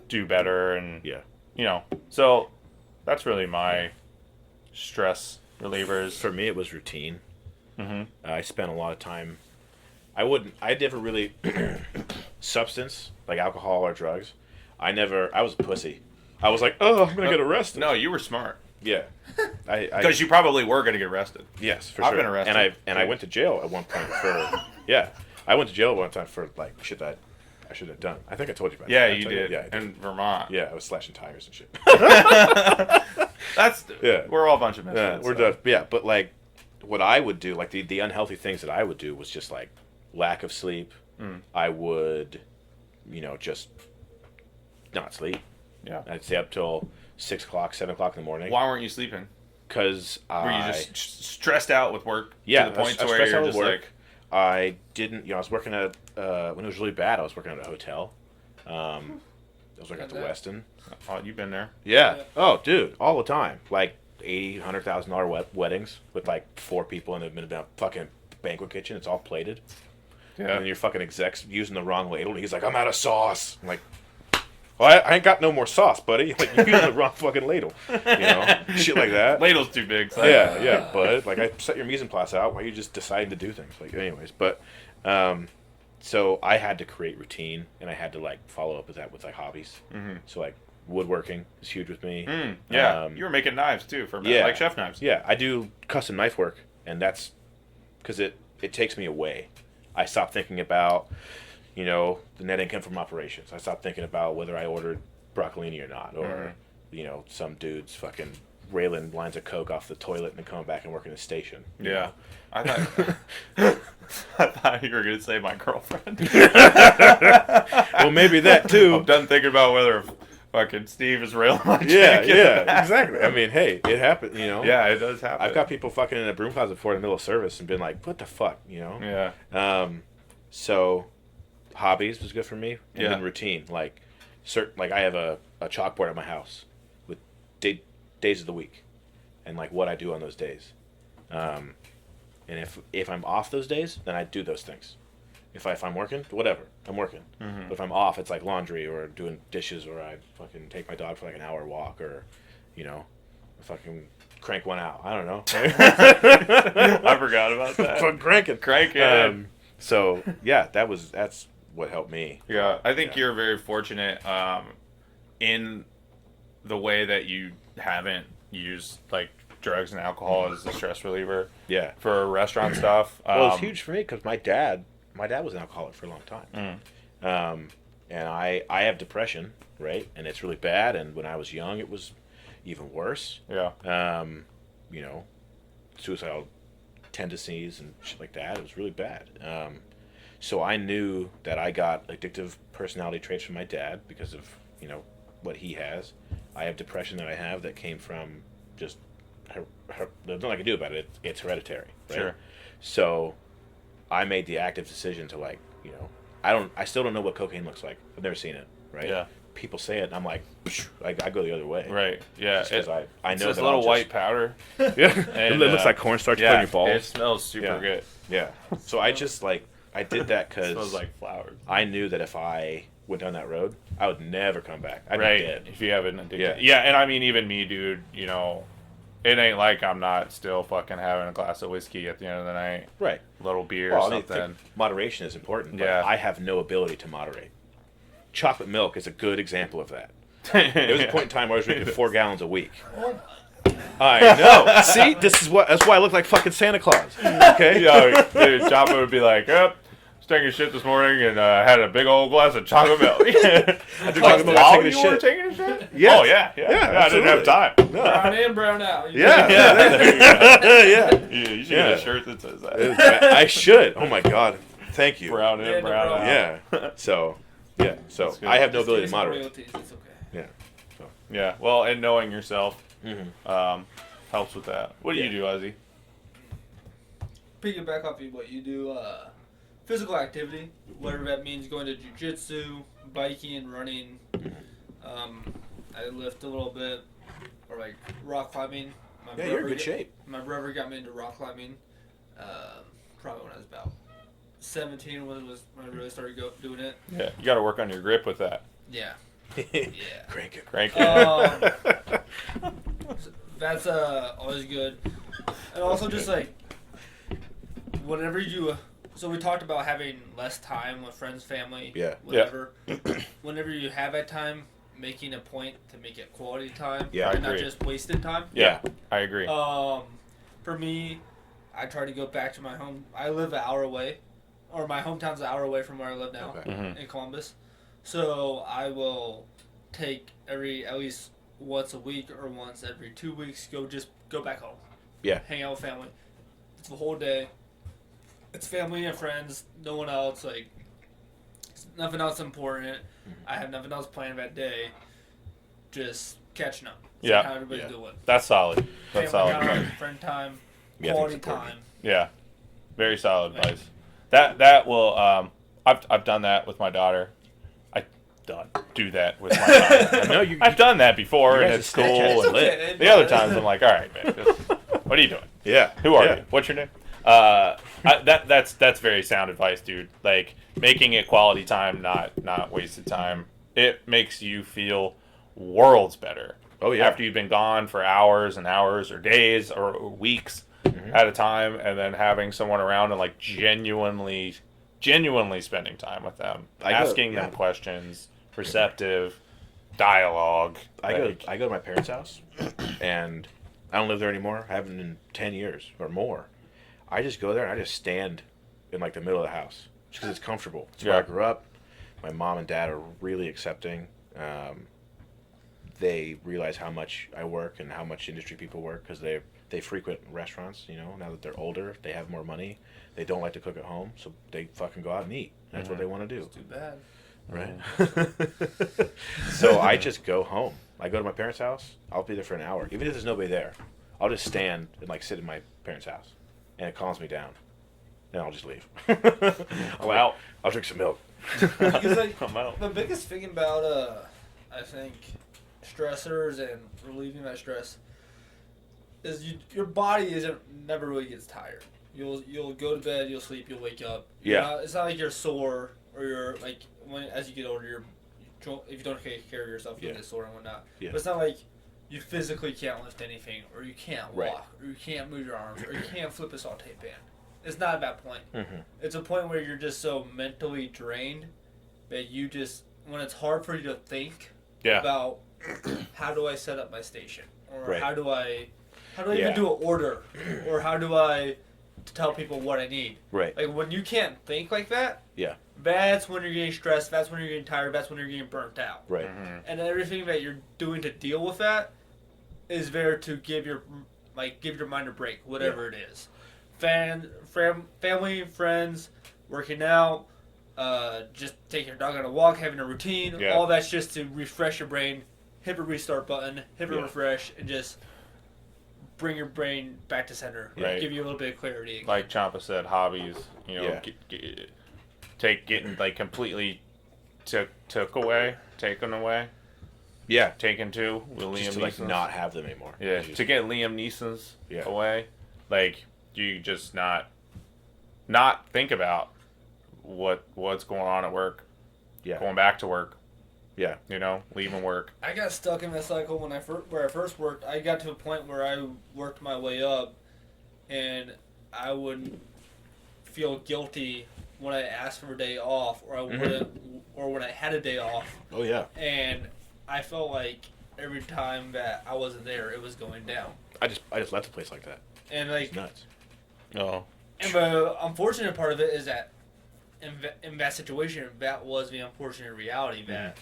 do better, and Yeah. you know, so that's really my stress relievers. For me, it was routine. Hmm. I spent a lot of time. I never really substance like alcohol or drugs. I was a pussy. I was like, oh, I'm gonna get arrested. No, you were smart Yeah. because you probably were gonna get arrested. Yes, for I've sure. been arrested. And I went to jail at one point for I went to jail one time for like shit that I should have done. I think I told you about Yeah, that. you I did. Yeah, I did. In Vermont. Yeah, I was slashing tires and shit. That's Yeah. We're all a bunch of Yeah, misfits. we're so. done. Yeah, but like what I would do, like the unhealthy things that I would do was just like lack of sleep. I would, just not sleep. Yeah. I'd stay up till 6 o'clock, 7 o'clock in the morning. Why weren't you sleeping? Because Were you just stressed out with work? Yeah, To the point I to was where stressed you're out just with work. like, I didn't, I was working at, when it was really bad, I was working at a hotel. I was working at the Okay. Westin. oh, you've been there. Yeah. Yeah. Oh, dude, all the time. Like $100,000 weddings with like 4 people in a fucking banquet kitchen. It's all plated. And then your fucking exec's using the wrong ladle. And he's like, I'm out of sauce. I'm like, well, I ain't got no more sauce, buddy. Like, you're using the wrong fucking ladle. Shit like that. Ladle's too big. So Yeah, bud. Like, I set your mise en place out. Why are you just deciding to do things? Like, anyways, but, so I had to create routine, and I had to, like, follow up with that with, like, hobbies. Mm-hmm. So, like, woodworking is huge with me. Yeah. Um, You were making knives too for a minute, yeah. like chef knives. Yeah, I do custom knife work, and that's because it takes me away. I stop thinking about, the net income from operations. I stopped thinking about whether I ordered broccolini or not, or, some dude's fucking railing lines of coke off the toilet and then coming back and working the station. you Yeah. know? I thought I thought you were gonna say my girlfriend. Well, maybe that I'm too. done thinking about whether fucking Steve is railing my Yeah, chick in the yeah, back. exactly. I mean, hey, it happened. Yeah, it does happen. I've got people fucking in a broom closet before in the middle of service and been like, "What the fuck," Yeah. So, hobbies was good for me, and Yeah. then routine. Like I have a chalkboard at my house with days of the week, and like what I do on those days. And if I'm off those days, then I do those things. If I'm working, whatever, I'm working. Mm-hmm. But if I'm off, it's like laundry or doing dishes, or I fucking take my dog for like an hour walk, or fucking crank one out. I don't know. I forgot about that. Fucking cranking. Crank it. So yeah, that's what helped me. Yeah, I think Yeah. you're very fortunate in the way that you haven't used like drugs and alcohol as a stress reliever Yeah. for restaurant stuff. Well, it's huge for me because my dad was an alcoholic for a long time. And I have depression, right? And it's really bad. And when I was young, it was even worse. Yeah. Suicidal tendencies and shit like that. It was really bad. So I knew that I got addictive personality traits from my dad because of, what he has. I have depression that I have that came from just there's nothing I can do about it. It's hereditary. Right? Sure. So I made the active decision to like, I still don't know what cocaine looks like. I've never seen it. Right. Yeah. People say it, and I'm like, I go the other way. Right. Yeah. Because I It's know this that little I'll white powder. Yeah. And, it looks like cornstarch you put in your balls. It smells super Yeah. good. Yeah. So I just I did that It smells because like flowers. I knew that if I went down that road, I would never come back. I'd Right. be dead. If you have an addiction. Yeah. Yeah. And I mean, even me, dude, it ain't like I'm not still fucking having a glass of whiskey at the end of the night. Right. A little beer Well, or I mean, something. moderation is important, but Yeah. I have no ability to moderate. Chocolate milk is a good example of that. There was a point in time where I was drinking 4 gallons a week. I know. See, that's why I look like fucking Santa Claus. Okay. Yo, dude, Ciampa would be like, yep, was taking a shit this morning and had a big old glass of chocolate milk. I drink chocolate milk While taking a you were shit. taking a shit? Yes. Oh, yeah. Yeah, I didn't have time. No. Brown in, brown out. Yeah. Yeah, there you go. Yeah. You should Yeah. get a shirt that says that. I should. Oh my god. Thank you. Brown Yeah, in, no brown problem. out. Yeah. So That's good. I have no Just ability give to me some moderate. royalties, it's okay. Yeah. Yeah, well, and knowing yourself Mm-hmm. helps with that. What do you Yeah. do, Ozzy? Piggyback off of what you do, physical activity, whatever that means, going to jiu-jitsu, biking, running. I lift a little bit, or like rock climbing. Yeah, you're in good shape. My brother got me into rock climbing, probably when I was about 17 when I really started doing it. Yeah, you got to work on your grip with that. Yeah. Crank it. Crank it. That's always good. And also just like whenever you so we talked about having less time with friends, family, Yeah. whatever. Whenever you have that time, making a point to make it quality time, Yeah, I and not agree. just wasted time. Yeah, I agree. For me, I try to go back to my home. I live an hour away, or my hometown's an hour away from where I live now Okay. Mhm. in Columbus. So I will take at least once a week or once every 2 weeks, go back home. Yeah. Hang out with family. It's the whole day. It's family and friends, no one else, like nothing else important. I have nothing else planned that day. Just catching up. Seeing Yeah. how everybody's Yeah. doing. That's solid. That's Family solid. time, friend time, Yeah, I think quality it's important. time. Yeah, very solid advice. That will. I've done that with my daughter. I do that with my daughter. No, you. I've done that before, You and guys it's are cool. Snapchat and is lit. Okay, the other times, I'm like, all right, man, what are you doing? Yeah. Who are Yeah. you? What's your name? That's very sound advice, dude. Like making it quality time, not wasted time. It makes you feel worlds better. Oh yeah. After you've been gone for hours and hours or days or weeks at a time, and then having someone around and like genuinely spending time with them, asking them questions, receptive dialogue. I go like- to my parents' house, and I don't live there anymore. I haven't in 10 years or more. I just go there and I just stand in like the middle of the house just because it's comfortable. It's where I Yeah. grew up. My mom and dad are really accepting. They realize how much I work and how much industry people work because they frequent restaurants. Now that they're older, they have more money. They don't like to cook at home, so they fucking go out and eat. That's what they want to do. Too bad. Right. So I just go home. I go to my parents' house. I'll be there for an hour, even if there's nobody there. I'll just stand and like sit in my parents' house, and it calms me down. Then I'll just leave. I'm out. I'll drink some milk. Because like I'm out. the biggest thing about I think stressors and relieving that stress is your body never really gets tired. You'll go to bed, you'll sleep, you'll wake up. Yeah. It's not like you're sore or you're like as you get older, if you don't take care of yourself, you'll Yeah. get sore and whatnot. Yeah. But it's not like you physically can't lift anything, or you can't walk, Right. or you can't move your arms, or you can't flip a saute pan. It's not at that point. Mm-hmm. It's a point where you're just so mentally drained that you just, when it's hard for you to think Yeah. about how do I set up my station, or Right. how do I Yeah. even do an order, or how do I tell people what I need. Right. Like when you can't think like that, Yeah. that's when you're getting stressed. That's when you're getting tired. That's when you're getting burnt out. Right. Mhm. And everything that you're doing to deal with that is there to give your mind a break, whatever it is. Family, friends, working out, just taking your dog on a walk, having a routine. Yeah. All that's just to refresh your brain, hit the restart button, hit the Yeah. refresh, and just bring your brain back to center. Right. Give you a little bit of clarity. Like Ciampa said, hobbies. You know, Yeah. getting like completely taken away, Yeah. taken to with Liam Just to like Neeson's. not have them anymore. Yeah, Just- to get Liam Neeson's Yeah. away, like you just not think about what's going on at work, yeah. going back to work, Yeah. you know, leaving work. I got stuck in that cycle when where I first worked. I got to a point where I worked my way up, and I would feel guilty when I asked for a day off, or I wouldn't, or when I had a day off, Oh yeah. and I felt like every time that I wasn't there, it was going down. I just left a place like that. And It's like, nuts. Oh, and the unfortunate part of it is that in that situation, that was the unfortunate reality that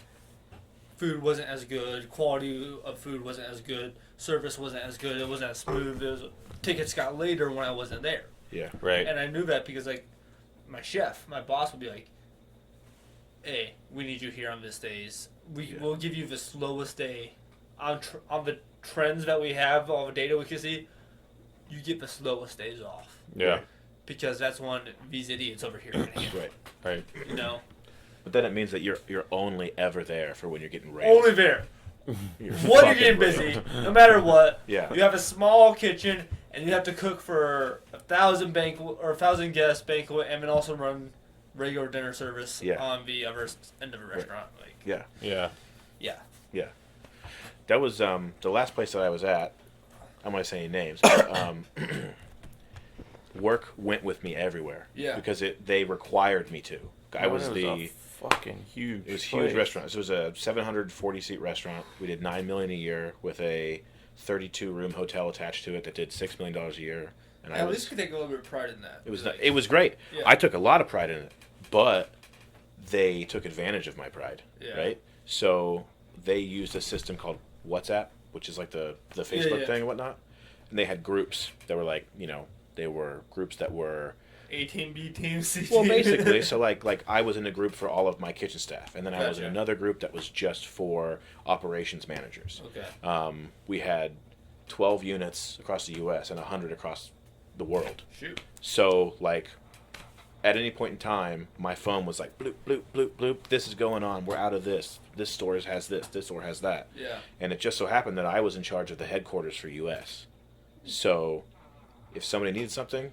food wasn't as good, quality of food wasn't as good, service wasn't as good, it wasn't as smooth. Tickets got later when I wasn't there, Yeah. right. and I knew that because like my boss would be like, "Hey, we need you here on this days. We'll give you the slowest day on the trends that we have, all the data we can see. You get the slowest days off." Yeah, Because that's one these idiots over here can handle. Right. right. You know, But then it means that you're only ever there for when you're getting raised. only there. You're When you're fucking getting raised. busy, no matter what, Yeah. you have a small kitchen and you have to cook for 1,000 banquet or 1,000 guest banquet, and then also run regular dinner service Yeah. on the other end of a restaurant. Like, Yeah. Yeah, yeah, That was the last place that I was at. I'm not saying names. But, work went with me everywhere. Yeah. Because they required me to. I was It the. a fucking huge. It was a huge restaurant. So it was a 740 seat restaurant. We did $9 million a year with a 32 room hotel attached to it that did $6 million a year. And at least you can take a little bit of pride in that. it was Like, it was great. Yeah. I took a lot of pride in it, but they took advantage of my pride. Yeah. Right. So they used a system called WhatsApp, which is like the Facebook yeah. thing and whatnot. And they had groups that were like, they were groups that were A team, B team, C team. well, basically. So like I was in a group for all of my kitchen staff, and then I was in Gotcha. another group that was just for operations managers. Okay. We had 12 units across the U.S. and 100 across the world. Shoot. So like, at any point in time, my phone was like bloop bloop bloop bloop. This is going on. We're out of this. This store has this. This store has that. Yeah. And it just so happened that I was in charge of the headquarters for U.S. So, if somebody needed something,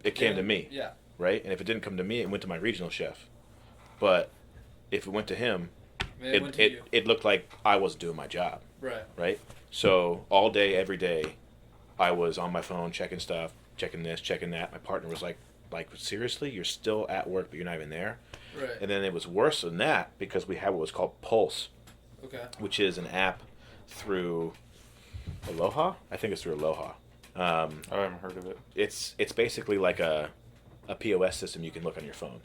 it came to me. Yeah. Right? And if it didn't come to me, it went to my regional chef. But if it went to him, Man, went to you. it looked like I wasn't doing my job. Right. Right? So all day, every day, I was on my phone checking stuff, checking this, checking that. My partner was like, seriously? You're still at work, but you're not even there? Right. And then it was worse than that because we had what was called Pulse, Okay. which is an app through Aloha? I think it's through Aloha. I haven't heard of it. It's basically like a POS system you can look on your phone.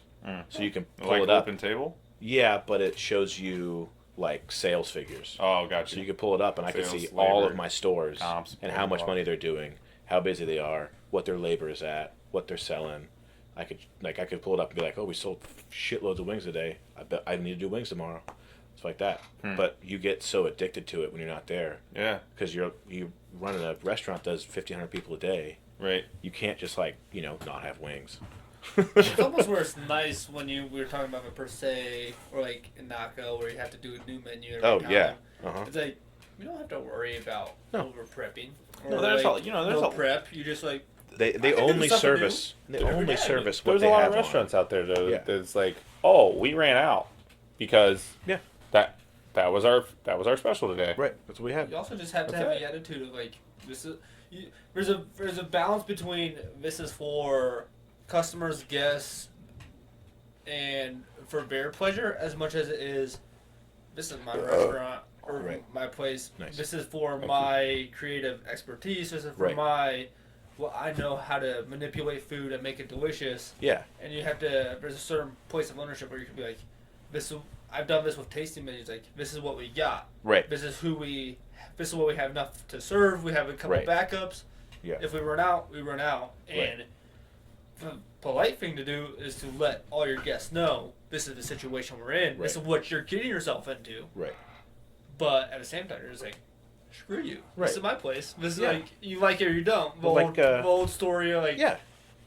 So you can pull Like it up. open table. Yeah, but it shows you like sales figures. Oh, gotcha. So you can pull it up and I can Sales, see all labor, of my stores comps, and blah, how blah, much blah. money they're doing, how busy they are, what their labor is at, what they're selling. I could pull it up and be like, oh, we sold shitloads of wings today. I bet I need to do wings tomorrow. It's like that. But you get so addicted to it when you're not there Yeah. because you running a restaurant does 1,500 people a day. Right. You can't just not have wings. It's almost where it's nice when we were talking about the per se or like in Naka where you have to do a new menu every Oh, time. yeah. Uh-huh. It's like we don't have to worry about No. over prepping. No, there's no a- prep. You just like They can do only something new service they every only day. service what There's they a lot have of restaurants on. out there though Yeah. that's like, oh, we ran out because Yeah. that was our special today. Right, that's what we have. you also just have to That's have it. the attitude of like this is. There's a balance between this is for customers, guests, and for their pleasure as much as it is. This is my restaurant or Right. my place. Nice. This is for Thank my creative expertise. This is for Right. I know how to manipulate food and make it delicious. Yeah, And you have to. There's a certain place of ownership where you can be like, this. I've done this with tasting menus. Like this is what we got. right. This is This is what we have enough to serve. We have a couple Right. backups. Yeah. If we run out, we run out. And the polite thing to do is to let all your guests know this is the situation we're in. This is Right. what you're getting yourself into. Right. But at the same time, you're just like, screw you. Right. This is my place. This is Yeah. like, you like it or you don't. The, Like, old, the old story of like, Yeah.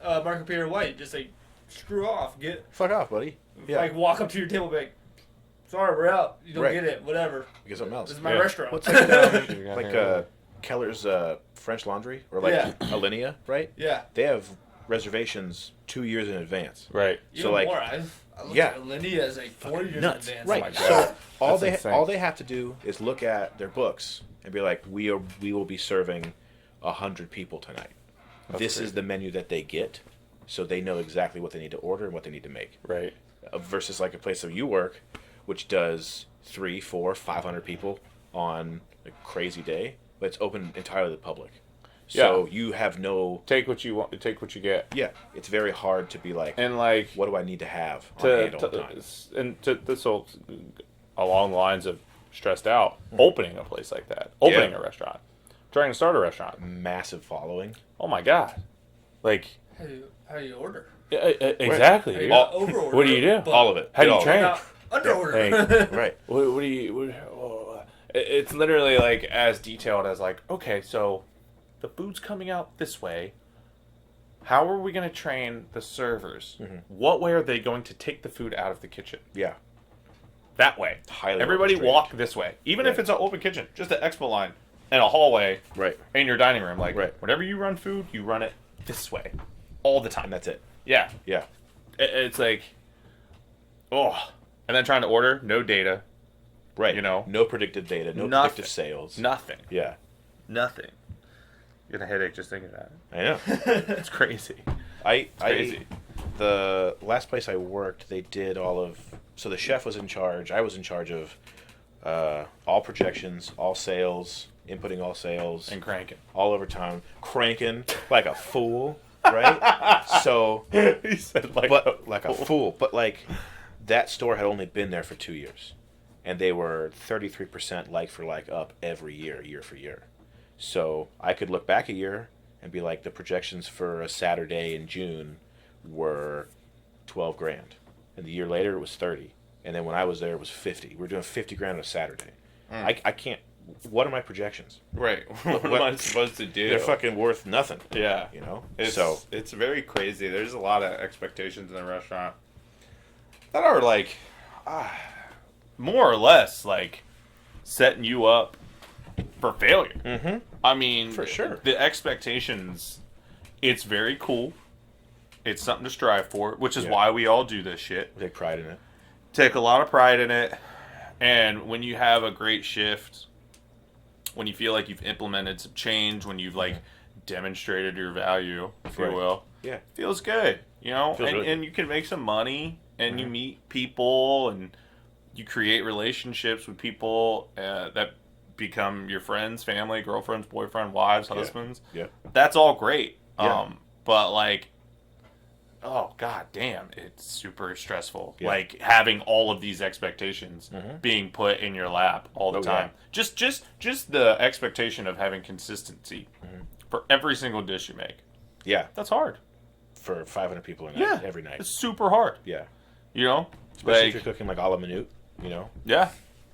Marco Peter White, just like, screw off. Fuck off, buddy. Yeah. Like, walk up to your table and be like, sorry, we're out. You don't Right. get it. Whatever. Get something else. This is my Yeah. restaurant. What's like, You're gonna like hear Keller's French Laundry or like Yeah. Alinea, right? yeah. They have reservations 2 years in advance. Right. Even So, like- more. I looked Yeah. at Lindy as like 4 years Nuts. in advance. Right. Oh my So God. all That's insane. they have to do is look at their books and be like, we will be serving 100 people tonight. This crazy. is the menu that they get, so they know exactly what they need to order and what they need to make. Right. Versus like a place where you work, which does 300, 400, 500 people on a crazy day, but it's open entirely to the public. So you have no. Take what you want. Take what you get. Yeah, it's very hard to be like, And like what do I need to have on hand all the time? and to this whole along the lines of stressed out, opening a place like that, opening a restaurant, trying to start a restaurant. Massive following. Oh my God. Like How do you order? exactly. How dude. do you over-order? What do you do? but All of it. How do you All of it. train? Not under-order. Hey. Right. What do you? It's literally like as detailed as like, okay, so the food's coming out this way. How are we going to train the servers? What way are they going to take the food out of the kitchen? Yeah. That way. Highly Everybody orchestrated. walk this way. Even if Right. it's an open kitchen, just an expo line and a hallway Right. in your dining room. Like, Right. whenever you run food, you run it this way. All the time. And that's it. Yeah. Yeah. It's like, oh. And then trying to order, no data, Right. You know? no predictive data, no Nothing. predictive sales. nothing. Yeah. Nothing. Get a headache just thinking about it. I know. It's crazy. I crazy. the last place I worked, they did all of. So the chef was in charge. I was in charge of all projections, all sales, inputting all sales, And cranking. all overtime, cranking like a fool, right? So, He said like, but like a fool. But like that store had only been there for 2 years, and they were 33% like for like up every year for year. So I could look back a year and be like, the projections for a Saturday in June were 12 grand, and the year later it was 30, and then when I was there it was 50. We were doing 50 grand on a Saturday. I can't. What are my projections? right. What am I supposed to do? They're fucking worth nothing. Yeah. You know. It's very crazy. There's a lot of expectations in the restaurant that are like, more or less like setting you up for failure. Mm-hmm. I mean, For sure. the expectations. It's very cool. It's something to strive for, which is Yeah. why we all do this shit. Take pride in it. Take a lot of pride in it, and when you have a great shift, when you feel like you've implemented some change, when you've like demonstrated your value, if Right. you will, Yeah. feels good, you know, Feels and, really and you can make some money, and you meet people, and you create relationships with people that become your friends, family, girlfriends, boyfriend, wives, husbands. Yeah. That's all great. Yeah. But like, oh god damn, it's super stressful. Yeah. Like having all of these expectations being put in your lap all the Oh, time. yeah. Just the expectation of having consistency for every single dish you make. Yeah. That's hard. For 500 people a night, Yeah. every night. It's super hard. Yeah. You know? Especially if Like, you're cooking like a la minute, you know. yeah.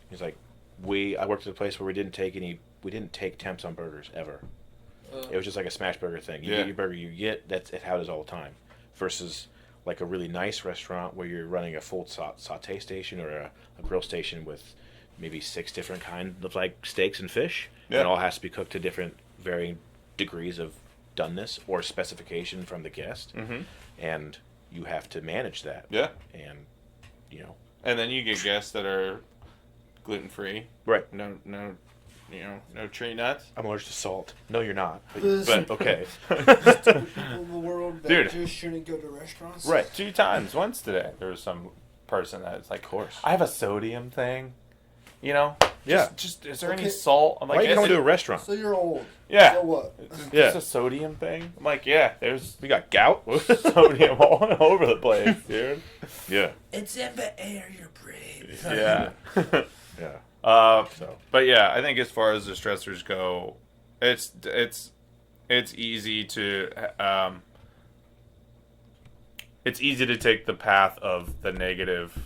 He's like, I worked at a place where we didn't take temps on burgers ever. It was just like a smash burger thing. You Yeah. get your burger, you get, that's how it is all the time. Versus like a really nice restaurant where you're running a full saute station or a grill station with maybe 6 different kinds of like steaks and fish. Yeah. And it all has to be cooked to different varying degrees of doneness or specification from the guest. Mm-hmm. And you have to manage that. Yeah. And, you know. And then you get guests that are gluten free. Right. No tree nuts. I'm allergic to salt. No, you're not. There's But okay. people in the world that Dude. just shouldn't go to restaurants. Right. 2 times. Once today, there was some person that's like, Of course. I have a sodium thing. You know? Yeah. Just is there any Okay. salt? I'm like, Why are you "Is coming it- to a restaurant? So you're old. Yeah. So what? It's Yeah. just a sodium thing. I'm like, yeah, there's We got gout? sodium all over the place, dude. Yeah. It's in the air you breathe. Yeah. Yeah. So. But yeah, I think as far as the stressors go, it's easy to it's easy to take the path of the negative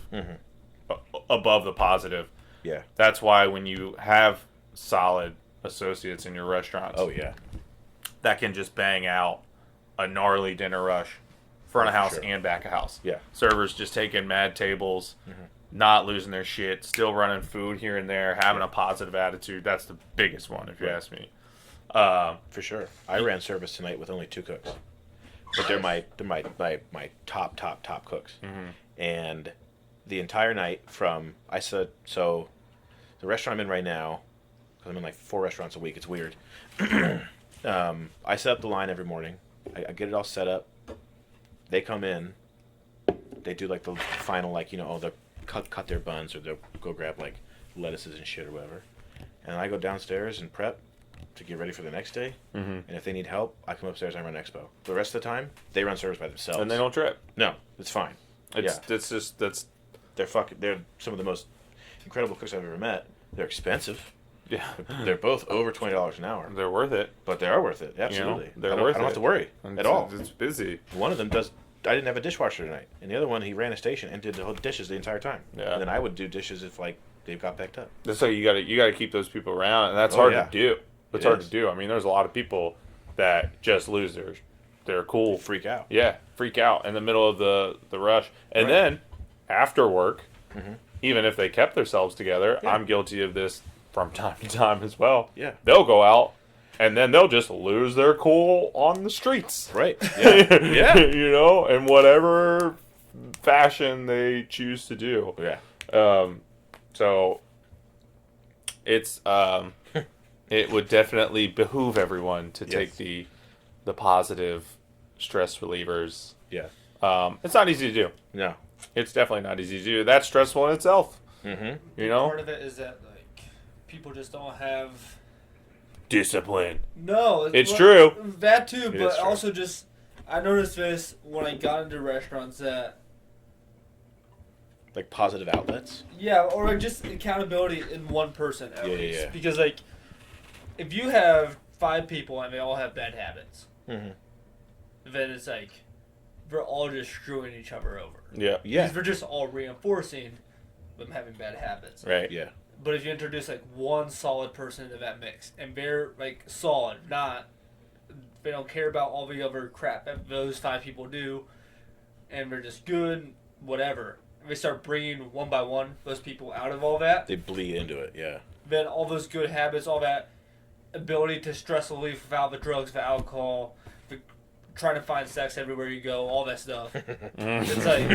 above the positive. Yeah. That's why when you have solid associates in your restaurants. Oh yeah. That can just bang out a gnarly dinner rush, front of house Sure. and back of house. Yeah. Servers just taking mad tables, not losing their shit, still running food here and there, having a positive attitude. That's the biggest one, if you ask me. For sure. I ran service tonight with only 2 cooks, but they're my top cooks. And the entire night from so the restaurant I'm in right now, because I'm in like 4 restaurants a week. It's weird. I set up the line every morning. I get it all set up. They come in. They do like the final, like, they'll cut their buns, or they'll go grab like lettuces and shit or whatever. And I go downstairs and prep to get ready for the next day. And if they need help, I come upstairs and I run expo. The rest of the time, they run service by themselves. And they don't trip. No, it's fine. They're some of the most incredible cooks I've ever met. They're expensive. Yeah. They're both over $20 an hour. They're worth it. But they are worth it. Absolutely. They're I don't worth have it. to worry at all. It's busy. One of them does. I didn't have a dishwasher tonight, and the other one, he ran a station and did the whole dishes the entire time. Yeah. And then I would do dishes if like they got picked up. That's like you gotta keep those people around, and that's Oh, hard yeah. to do. It's It hard is. to do. I mean, there's a lot of people that just lose their cool. Freak out. Yeah, freak out in the middle of the rush, and Right. then after work, even if they kept themselves together, Yeah. I'm guilty of this from time to time as well. Yeah. They'll go out, and then they'll just lose their cool on the streets. Right. Yeah. Yeah. In whatever fashion they choose to do. Yeah. So it's it would definitely behoove everyone to take the positive stress relievers. Yeah. It's not easy to do. No. It's definitely not easy to do. That's stressful in itself. Mm-hmm. Part of it is that like people just don't have. Discipline. No, It's true. That too, It but is true. also just I noticed this when I got into restaurants that Like positive outlets. or like just accountability in one person at Yeah, least. yeah. Because like if you have 5 people and they all have bad habits, Mm-hmm. then it's like we're all just screwing each other over. Yeah. Yeah. Because we're just all reinforcing them having bad habits. Right. Yeah. But if you introduce like one solid person into that mix, and they're like solid, they don't care about all the other crap that those 5 people do, and they're just good, whatever. And they start bringing one by one those people out of all that. They bleed into it. Yeah. Then all those good habits, all that ability to stress relief without the drugs, the alcohol, the trying to find sex everywhere you go, all that stuff. It's like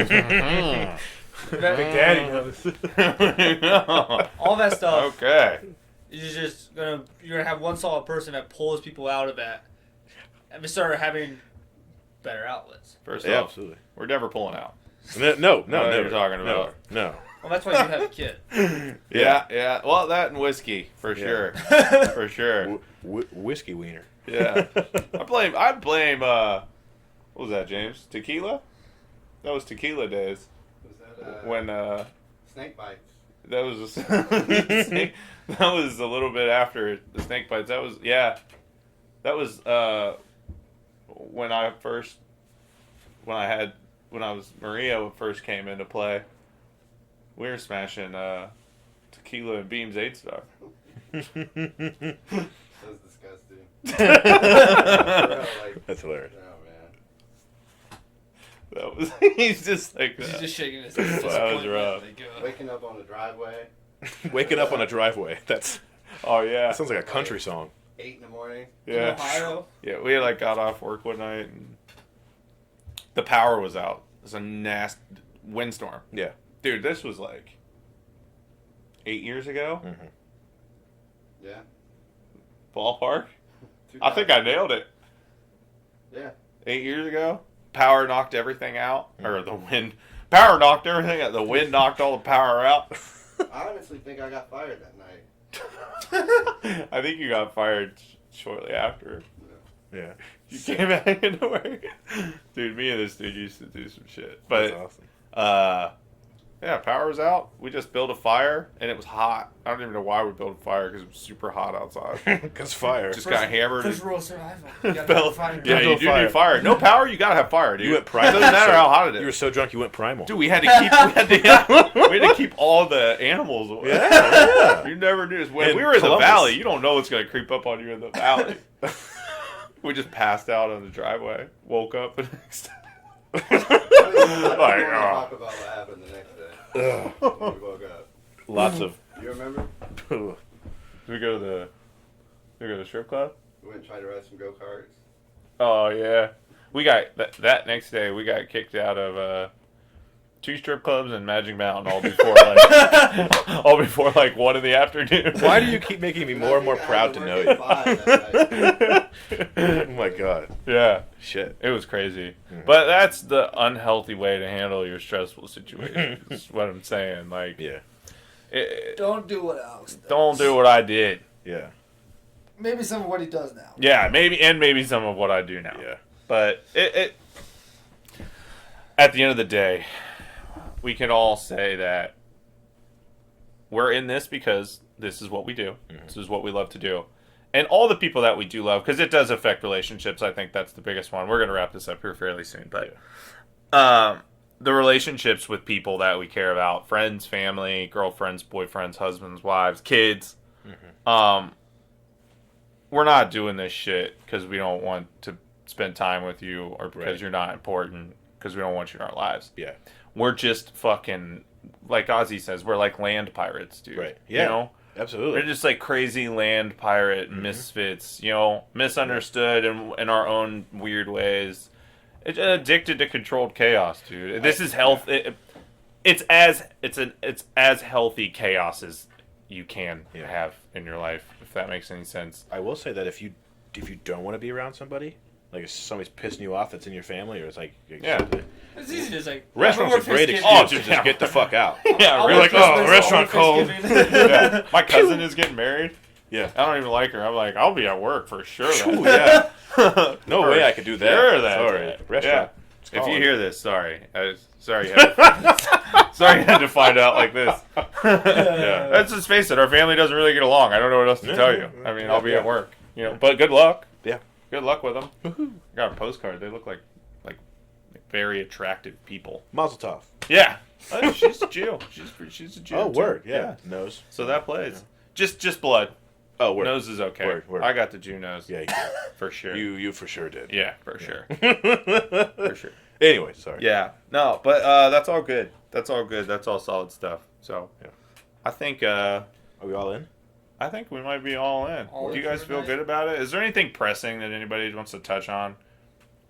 Big Daddy knows. all that stuff. Okay. You're gonna have one solid person that pulls people out of that, and we start having better outlets. First Yeah, off, absolutely. we're never pulling out. No. What No. you're talking about. No. Well, that's why you have a kid. Yeah. Well, that and whiskey for Yeah. sure. For sure. Whiskey wiener. Yeah. I blame. What was that, James? Tequila? That was tequila days. Was that When snake bites? that was that was a little bit after the snake bites. That was when Maria first came into play. We were smashing tequila and Beams 8 Star. That was disgusting. That's hilarious. Oh man. That was he's just like He's that. just shaking his That was rough. Waking up on the driveway, Waking up on a driveway. That Oh yeah. sounds like a country song. 8 in the morning. Yeah. Ohio. Yeah, we like got off work one night and the power was out. It was a nasty windstorm. Yeah. Dude, this was like 8 years ago. Mm-hmm. Yeah. Ballpark. I think I nailed it. Yeah. 8 years ago. Power knocked everything out. Or the wind. Power knocked everything out. The wind knocked all the power out. I honestly think I got fired that night. I think you got fired shortly after. Yeah. You came back into work. Dude, me and this dude used to do some shit. But That's awesome. Yeah, power was out. We just built a fire, and it was hot. I don't even know why we built a fire because it was super hot outside. Because fire. Just got hammered. First rule of survival. You gotta Fell- have fire. Yeah, you Built do fire. need fire. No power, you gotta have fire, dude. You went It primal. doesn't matter how hot it is. You were so drunk you went primal. Dude, we had to keep all the animals away. Yeah. You never knew this. When In we were in the Columbus. valley, you don't know what's gonna creep up on you in the valley. We just passed out on the driveway. Woke up the next day. I don't want Like, to oh. talk about what happened the next day when we woke up. Lots of. You remember? Did we go to the strip club? We went and tried to ride some go-karts. Oh yeah, we got that next day. We got kicked out of 2 strip clubs and Magic Mountain all before like 1 in the afternoon. Why do you keep making me more and more proud to know you? Oh my god. Yeah, Shit. it was crazy. But that's the unhealthy way to handle your stressful situation. Is what I'm saying. Like, Yeah. Don't do what Alex does. don't do what I did. Yeah. Maybe some of what he does now. Yeah, maybe some of what I do now. Yeah. But it at the end of the day, we can all say that we're in this because this is what we do. This is what we love to do. And all the people that we do love, because it does affect relationships. I think that's the biggest one. We're going to wrap this up here fairly soon. But the relationships with people that we care about, friends, family, girlfriends, boyfriends, husbands, wives, kids, we're not doing this shit because we don't want to spend time with you or because you're not important, because we don't want you in our lives. Yeah. We're just fucking, like Ozzy says, we're like land pirates, dude. Right. Yeah. You know? Absolutely. We're just like crazy land pirate misfits, you know, misunderstood in our own weird ways. It's addicted to controlled chaos, dude. This is health. It's as healthy chaos as you can have in your life, if that makes any sense. I will say that if you don't want to be around somebody, like if somebody's pissing you off that's in your family, or it's like It's easy to just like. restaurants are we're great Thanksgiving. excuse to just get the fuck out. Yeah, I'll really. work Like, oh, Christmas, restaurant I'll cold. work Thanksgiving. Yeah. My cousin is getting married. Yeah. I don't even like her. I'm like, I'll be at work for sure. Ooh, yeah. No For way I could do that. Sure that. Sorry. Restaurant. Yeah. If you hear this, sorry. Sorry you had to find out like this. Yeah. Let's just face it, our family doesn't really get along. I don't know what else to tell you. I mean, I'll be at work. You know, but good luck. Yeah. Good luck with them. Got a postcard. They look like very attractive people. Mazel tov. Yeah. She's a Jew. She's a Jew. Oh, too. word. Yeah. Nose. So that plays. Just blood. Oh, word. Nose is okay. Word. I got the Jew nose. Yeah, For sure. you for sure did. Yeah, for sure. For For sure. Anyway, sorry. Yeah. No, but that's all good. That's all good. That's all solid stuff. So, Yeah. I think Are we all in? we might be all in. All Do you in guys for feel tonight? good about it? Is there anything pressing that anybody wants to touch on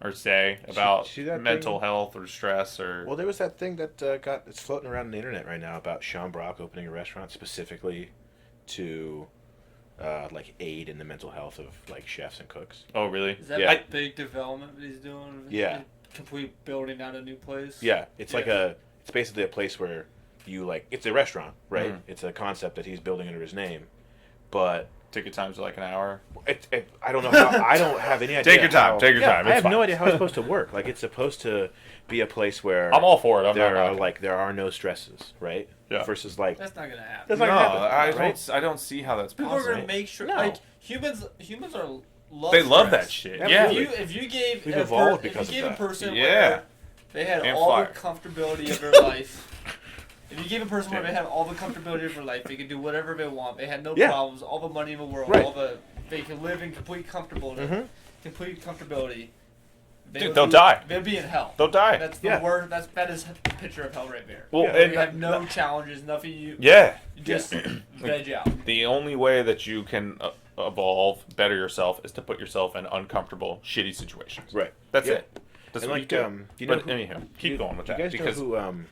or say about see that mental thing? health or stress or? Well, there was that thing that it's floating around on the internet right now about Sean Brock opening a restaurant specifically to like aid in the mental health of like chefs and cooks. Oh, really? Is that Yeah. a big development that he's doing? Yeah. Complete building out a new place. Yeah, it's like Yeah. it's basically a place where you like it's a restaurant, right? Mhm. It's a concept that he's building under his name, but Ticket times are like an hour. I don't know how I don't have any idea. Take your time. how- Take your yeah, time. I It's have fine. no idea how it's supposed to work. Like it's supposed to be a place where I'm all for it. I'm there not are knocking. like there are no stresses, right? Yeah. Versus like That's not gonna happen. That's No, not gonna happen, I right? don't see how that's People are possible. gonna make sure. No. Like humans are love. They love stress. that shit. Absolutely. Yeah. If you gave We've a evolved if because you of gave that. a person Yeah. where they had And all fire. the comfortability of their life. If you gave a person where they had all the comfortability of their life, they could do whatever they want. They had no Yeah. problems, all the money in the world, Right. they could live in complete Mhm. complete comfortability. Dude, they'll die. They'd be in hell. They'll die. That's the Yeah. worst. That is the picture of hell right there. Well, Yeah. and- You have no challenges, nothing. You yeah. just veg out. The only way that you can evolve, better yourself, is to put yourself in uncomfortable, shitty situations. right. That's Yeah. it. That's And what like, you do. you know But who- anyhow, keep going with do that you guys because know who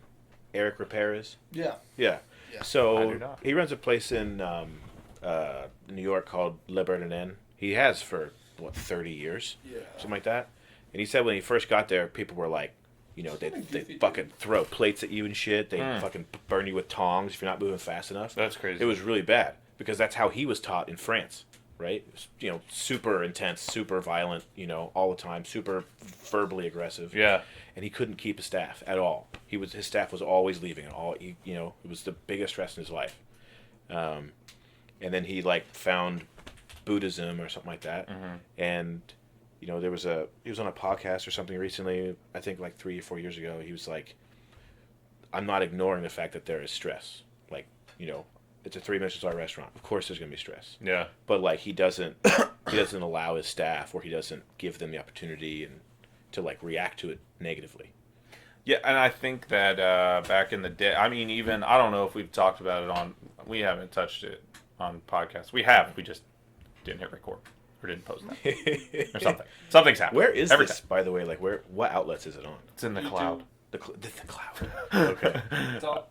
Eric Repair is? Yeah. Yeah. Yeah. I So do not. he runs a place in New York called Le Berlin. He has for 30 years, Yeah. something like that. And he said when he first got there, people were like, they fucking throw plates at you and shit. They fucking burn you with tongs if you're not moving fast enough. that's crazy. It was really bad because that's how he was taught in France, right? It was, super intense, super violent, all the time, super verbally aggressive. Yeah. And he couldn't keep a staff at all. his staff was always leaving, and it was the biggest stress in his life. And then he like found Buddhism or something like that, and he was on a podcast or something recently. I think like 3 or 4 years ago. He was like, "I'm not ignoring the fact that there is stress. Like, it's a 3 Michelin-star restaurant. Of course, there's gonna be stress. Yeah. But like he doesn't allow his staff, or he doesn't give them the opportunity and to like react to it negatively." Yeah, and I think that back in the day, I mean, even I don't know if we've talked about it we haven't touched it on podcasts. We have, we just didn't hit record or didn't post that or something. Something's happened. Where is Every this, time. by the way? Like, what outlets is it on? It's in the YouTube. cloud. The cloud. Okay. It's all,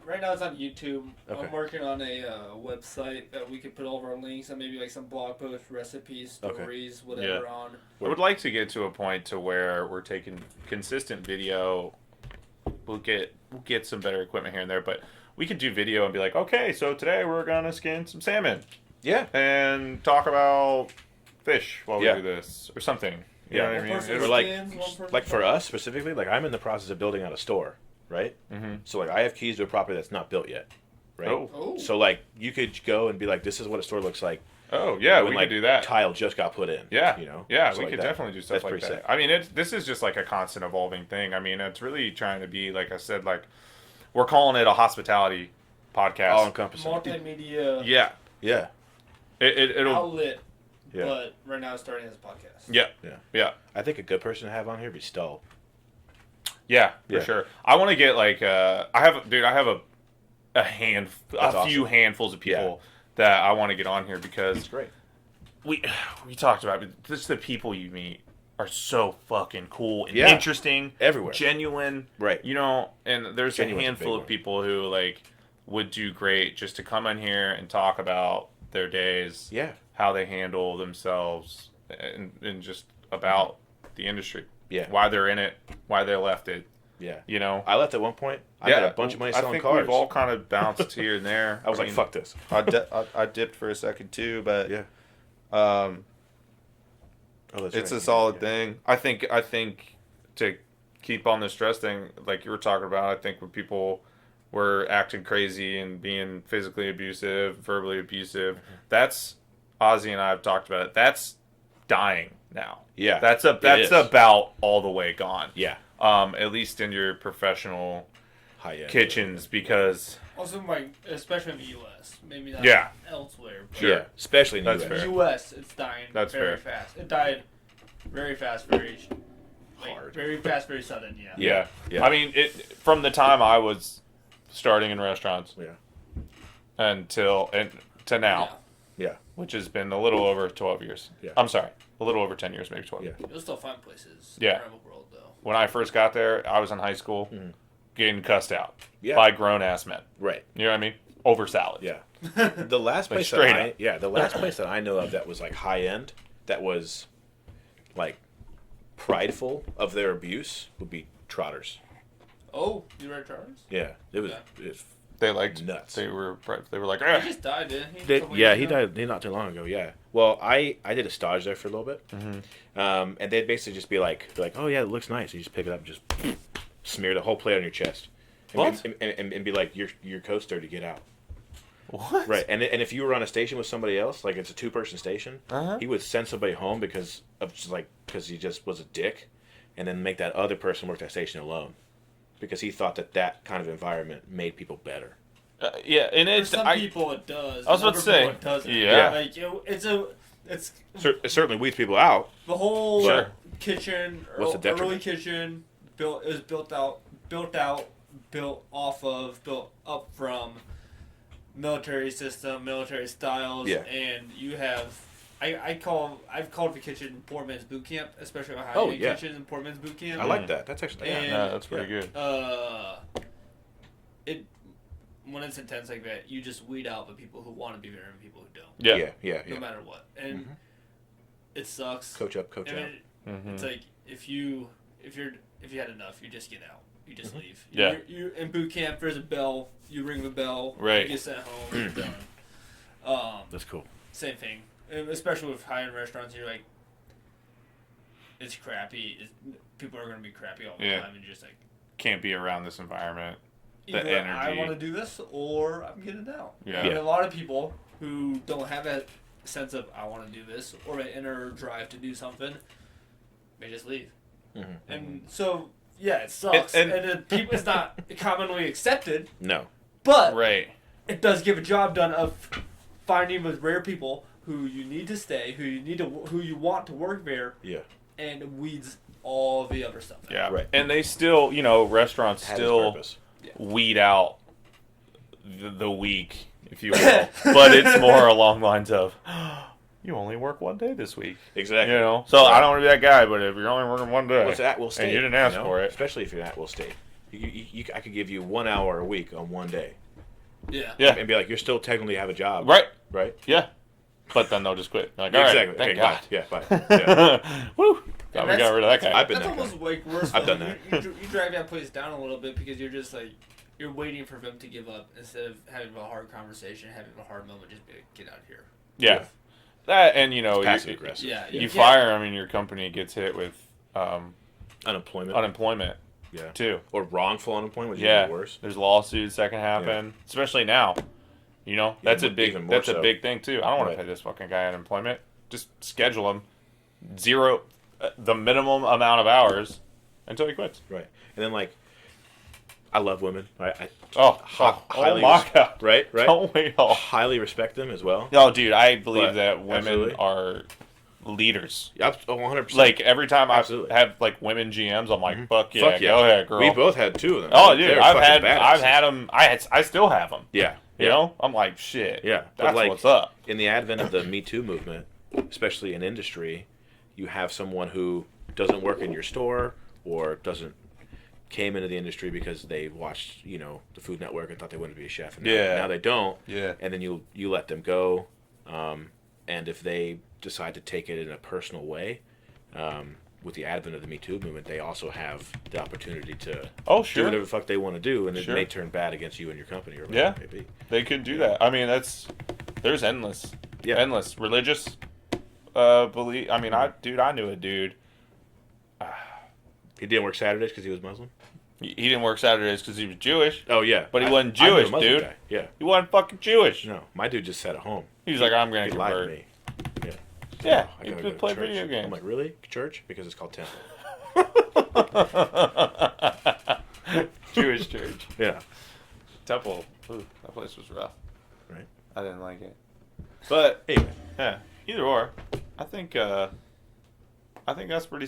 right now it's on YouTube. Okay. I'm working on a website that we could put all of our links and maybe like some blog posts, recipes, Okay. stories, whatever Yeah. on. I would like to get to a point to where we're taking consistent video. We'll get some better equipment here and there, but we could do video and be like, okay, so today we're gonna skin some salmon Yeah. and talk about fish while we Yeah. do this or something. You Yeah. know what I One mean? person Or like- skins, one person Like for fries. us specifically, like I'm in the process of building out a store, right? Mhm. So like I have keys to a property that's not built yet, right? Oh. Oh. So like you could go and be like, this is what a store looks like. Oh yeah, when, we like, could do that. Tile just got put in. Yeah, yeah, So we like could that. definitely do stuff That's like pretty that. sick. I mean, this is just like a constant evolving thing. I mean, it's really trying to be, like I said, like we're calling it a hospitality podcast. All encompassing. Multimedia Yeah, Yeah. it'll. outlet, Yeah. but right now it's starting as a podcast. Yeah, Yeah. yeah, I think a good person to have on here would be Stoll. yeah, for Yeah. sure. I want to get like I have That's few awesome. handfuls of people that I want to get on here because That's great. we talked about it. Just the people you meet are so fucking cool and Yeah. interesting, Everywhere. genuine, Right. And there's Genuine's a a handful big of one. people who like would do great just to come in here and talk about their days, Yeah. how they handle themselves, and just about the industry, Yeah. why they're in it, why they left it. Yeah. I I left at one point. I made a bunch of money selling think cars. we've all kind of bounced here and there. I was like, mean, fuck this. I dipped for a second too, but Yeah. um, Oh, that's it's right. a solid Yeah. thing. I think to keep on the stress thing, like you were talking about, I think when people were acting crazy and being physically abusive, verbally abusive, that's Ozzy and I have talked about it. That's dying now. Yeah. That's is. about all the way gone. Yeah. At least in your professional High end. kitchens, because Also, like especially in the U.S., maybe not Yeah. elsewhere. But Yeah. Especially in the That's US. fair. in the U.S., it's dying That's very fair. fast. It died very fast, very Hard. very fast, very sudden. Yeah. yeah. Yeah. I mean, it from the time I was starting in restaurants Yeah. to now. Yeah. Yeah. Which has been a little over 12 years. Yeah. I'm sorry, a little over 10 years, maybe 12. Yeah. You'll still find places Yeah. around the world though. When I first got there, I was in high school, getting cussed out Yeah. by grown ass men. Right. You know what I mean? Over salad. Yeah. The last Like, place straight the last place that I know of that was like high end, that was like prideful of their abuse would be Trotters. Oh, you read Charles? Yeah. It was. Yeah. It's They liked Nuts. They were like, He just died, didn't he? They, Couple yeah, years he ago? died not too long ago. Yeah. Well, I did a stage there for a little bit, and they'd basically just be like, oh yeah, it looks nice. You just pick it up, and just smear the whole plate on your chest. And What? And be like, your coaster to get out. what? Right. And if you were on a station with somebody else, like it's a 2-person station, Uh-huh. he would send somebody home because he just was a dick, and then make that other person work that station alone, because he thought that kind of environment made people better. Yeah, and For it's some people it does. I was about to Other people say, it doesn't. yeah. Like it's It certainly weeds people out. the whole Sure. kitchen. What's the early detriment? kitchen built up from military system, military styles, Yeah. and you have. I've called the kitchen poor man's boot camp, especially high Oh, end yeah. kitchen and poor man's boot camp. I like that. That's actually And- no, that's pretty Yeah. good. It when it's intense like that, you just weed out the people who want to be there and people who don't, Yeah. yeah. no matter what, and it sucks. Coach up, coach And out. It's like if you had enough, you just get out. You just leave. Yeah. You in boot camp. There's a bell. You ring the bell. Right. You get sent home. You're done. That's cool. Same thing. And especially with high end restaurants, you're like, it's crappy. People are gonna be crappy all the Yeah. time, and you're just like, can't be around this environment. The Either energy. I want to do this or I'm getting out. Yeah. And a lot of people who don't have that sense of I want to do this or an inner drive to do something, they just leave. Mm-hmm. And so, yeah, it sucks. And- It's not commonly accepted, No. but Right. it does give a job done of finding those rare people who you need to stay, who you want to work there, Yeah. and weeds all the other stuff out. Yeah. Right. And they still, restaurants Had its still purpose. weed out the weak, if you will. But it's more along lines of, you only work one day this week. Exactly. So I don't want to be that guy, but if you're only working one day, Well, it's at will state. and you didn't ask know? for it. Especially if you're at will state. I could give you 1 hour a week on one day. Yeah. Yeah. And be like, you're still technically have a job. Right. Right? Yeah. But then they'll just quit. Like, all right, Exactly. thank Okay, God. Yeah, bye. Yeah. Woo. Glad And we got rid of that guy. I've been That's that almost like worse. I've though. done You drag that place down a little bit because you're just like you're waiting for them to give up instead of having a hard conversation, having a hard moment. Just be like, get out of here. Yeah. That, and Passive you aggressive. Yeah. you can't- fire them and your company gets hit with Unemployment. unemployment Yeah. too. Or wrongful unemployment, which is Yeah. even worse. There's lawsuits that can happen, especially now. That's a big even more that's so. a big thing too. I don't want Right. to pay this fucking guy unemployment. Just schedule him the minimum amount of hours until he quits. Right. And then, like, I love women. I Oh, highly my res- God. Right? Right? Don't we all? Highly respect them as well. No, dude, I believe But, that women absolutely. are leaders. Yeah, 100%. Like every time I Absolutely. have like women GMs, I'm like, fuck yeah, Fuck yeah. go ahead, girl. We both had 2 of them. Oh, They dude, were I've fucking badasses. had them. I still have them. Yeah. You know, I'm like, shit. Yeah. But, that's like, what's up. in the advent of the Me Too movement, especially in industry, you have someone who doesn't work in your store or came into the industry because they watched, the Food Network and thought they wanted to be a chef. And now they don't. Yeah. And then you let them go. And if they decide to take it in a personal way, with the advent of the Me Too movement, they also have the opportunity to Oh, do sure. whatever the fuck they want to do, and it Sure. may turn bad against you and your company or Yeah. whatever it may be. They could do that. I mean, there's endless, Yeah. endless religious belief. I mean, I knew a dude. He didn't work Saturdays because he was Muslim? He didn't work Saturdays because he was Jewish. Oh, yeah. But he wasn't I knew a Jewish, Muslim dude. guy. Yeah. He wasn't fucking Jewish. No, my dude just sat at home. He was like, I'm gonna He lied to convert. me. Yeah. Yeah, I he gotta could go to play church. video games. I'm like, really? Church? Because it's called temple. Jewish church. Yeah. Temple. Ooh, that place was rough. Right. I didn't like it. But Anyway. yeah, either or. I think that's pretty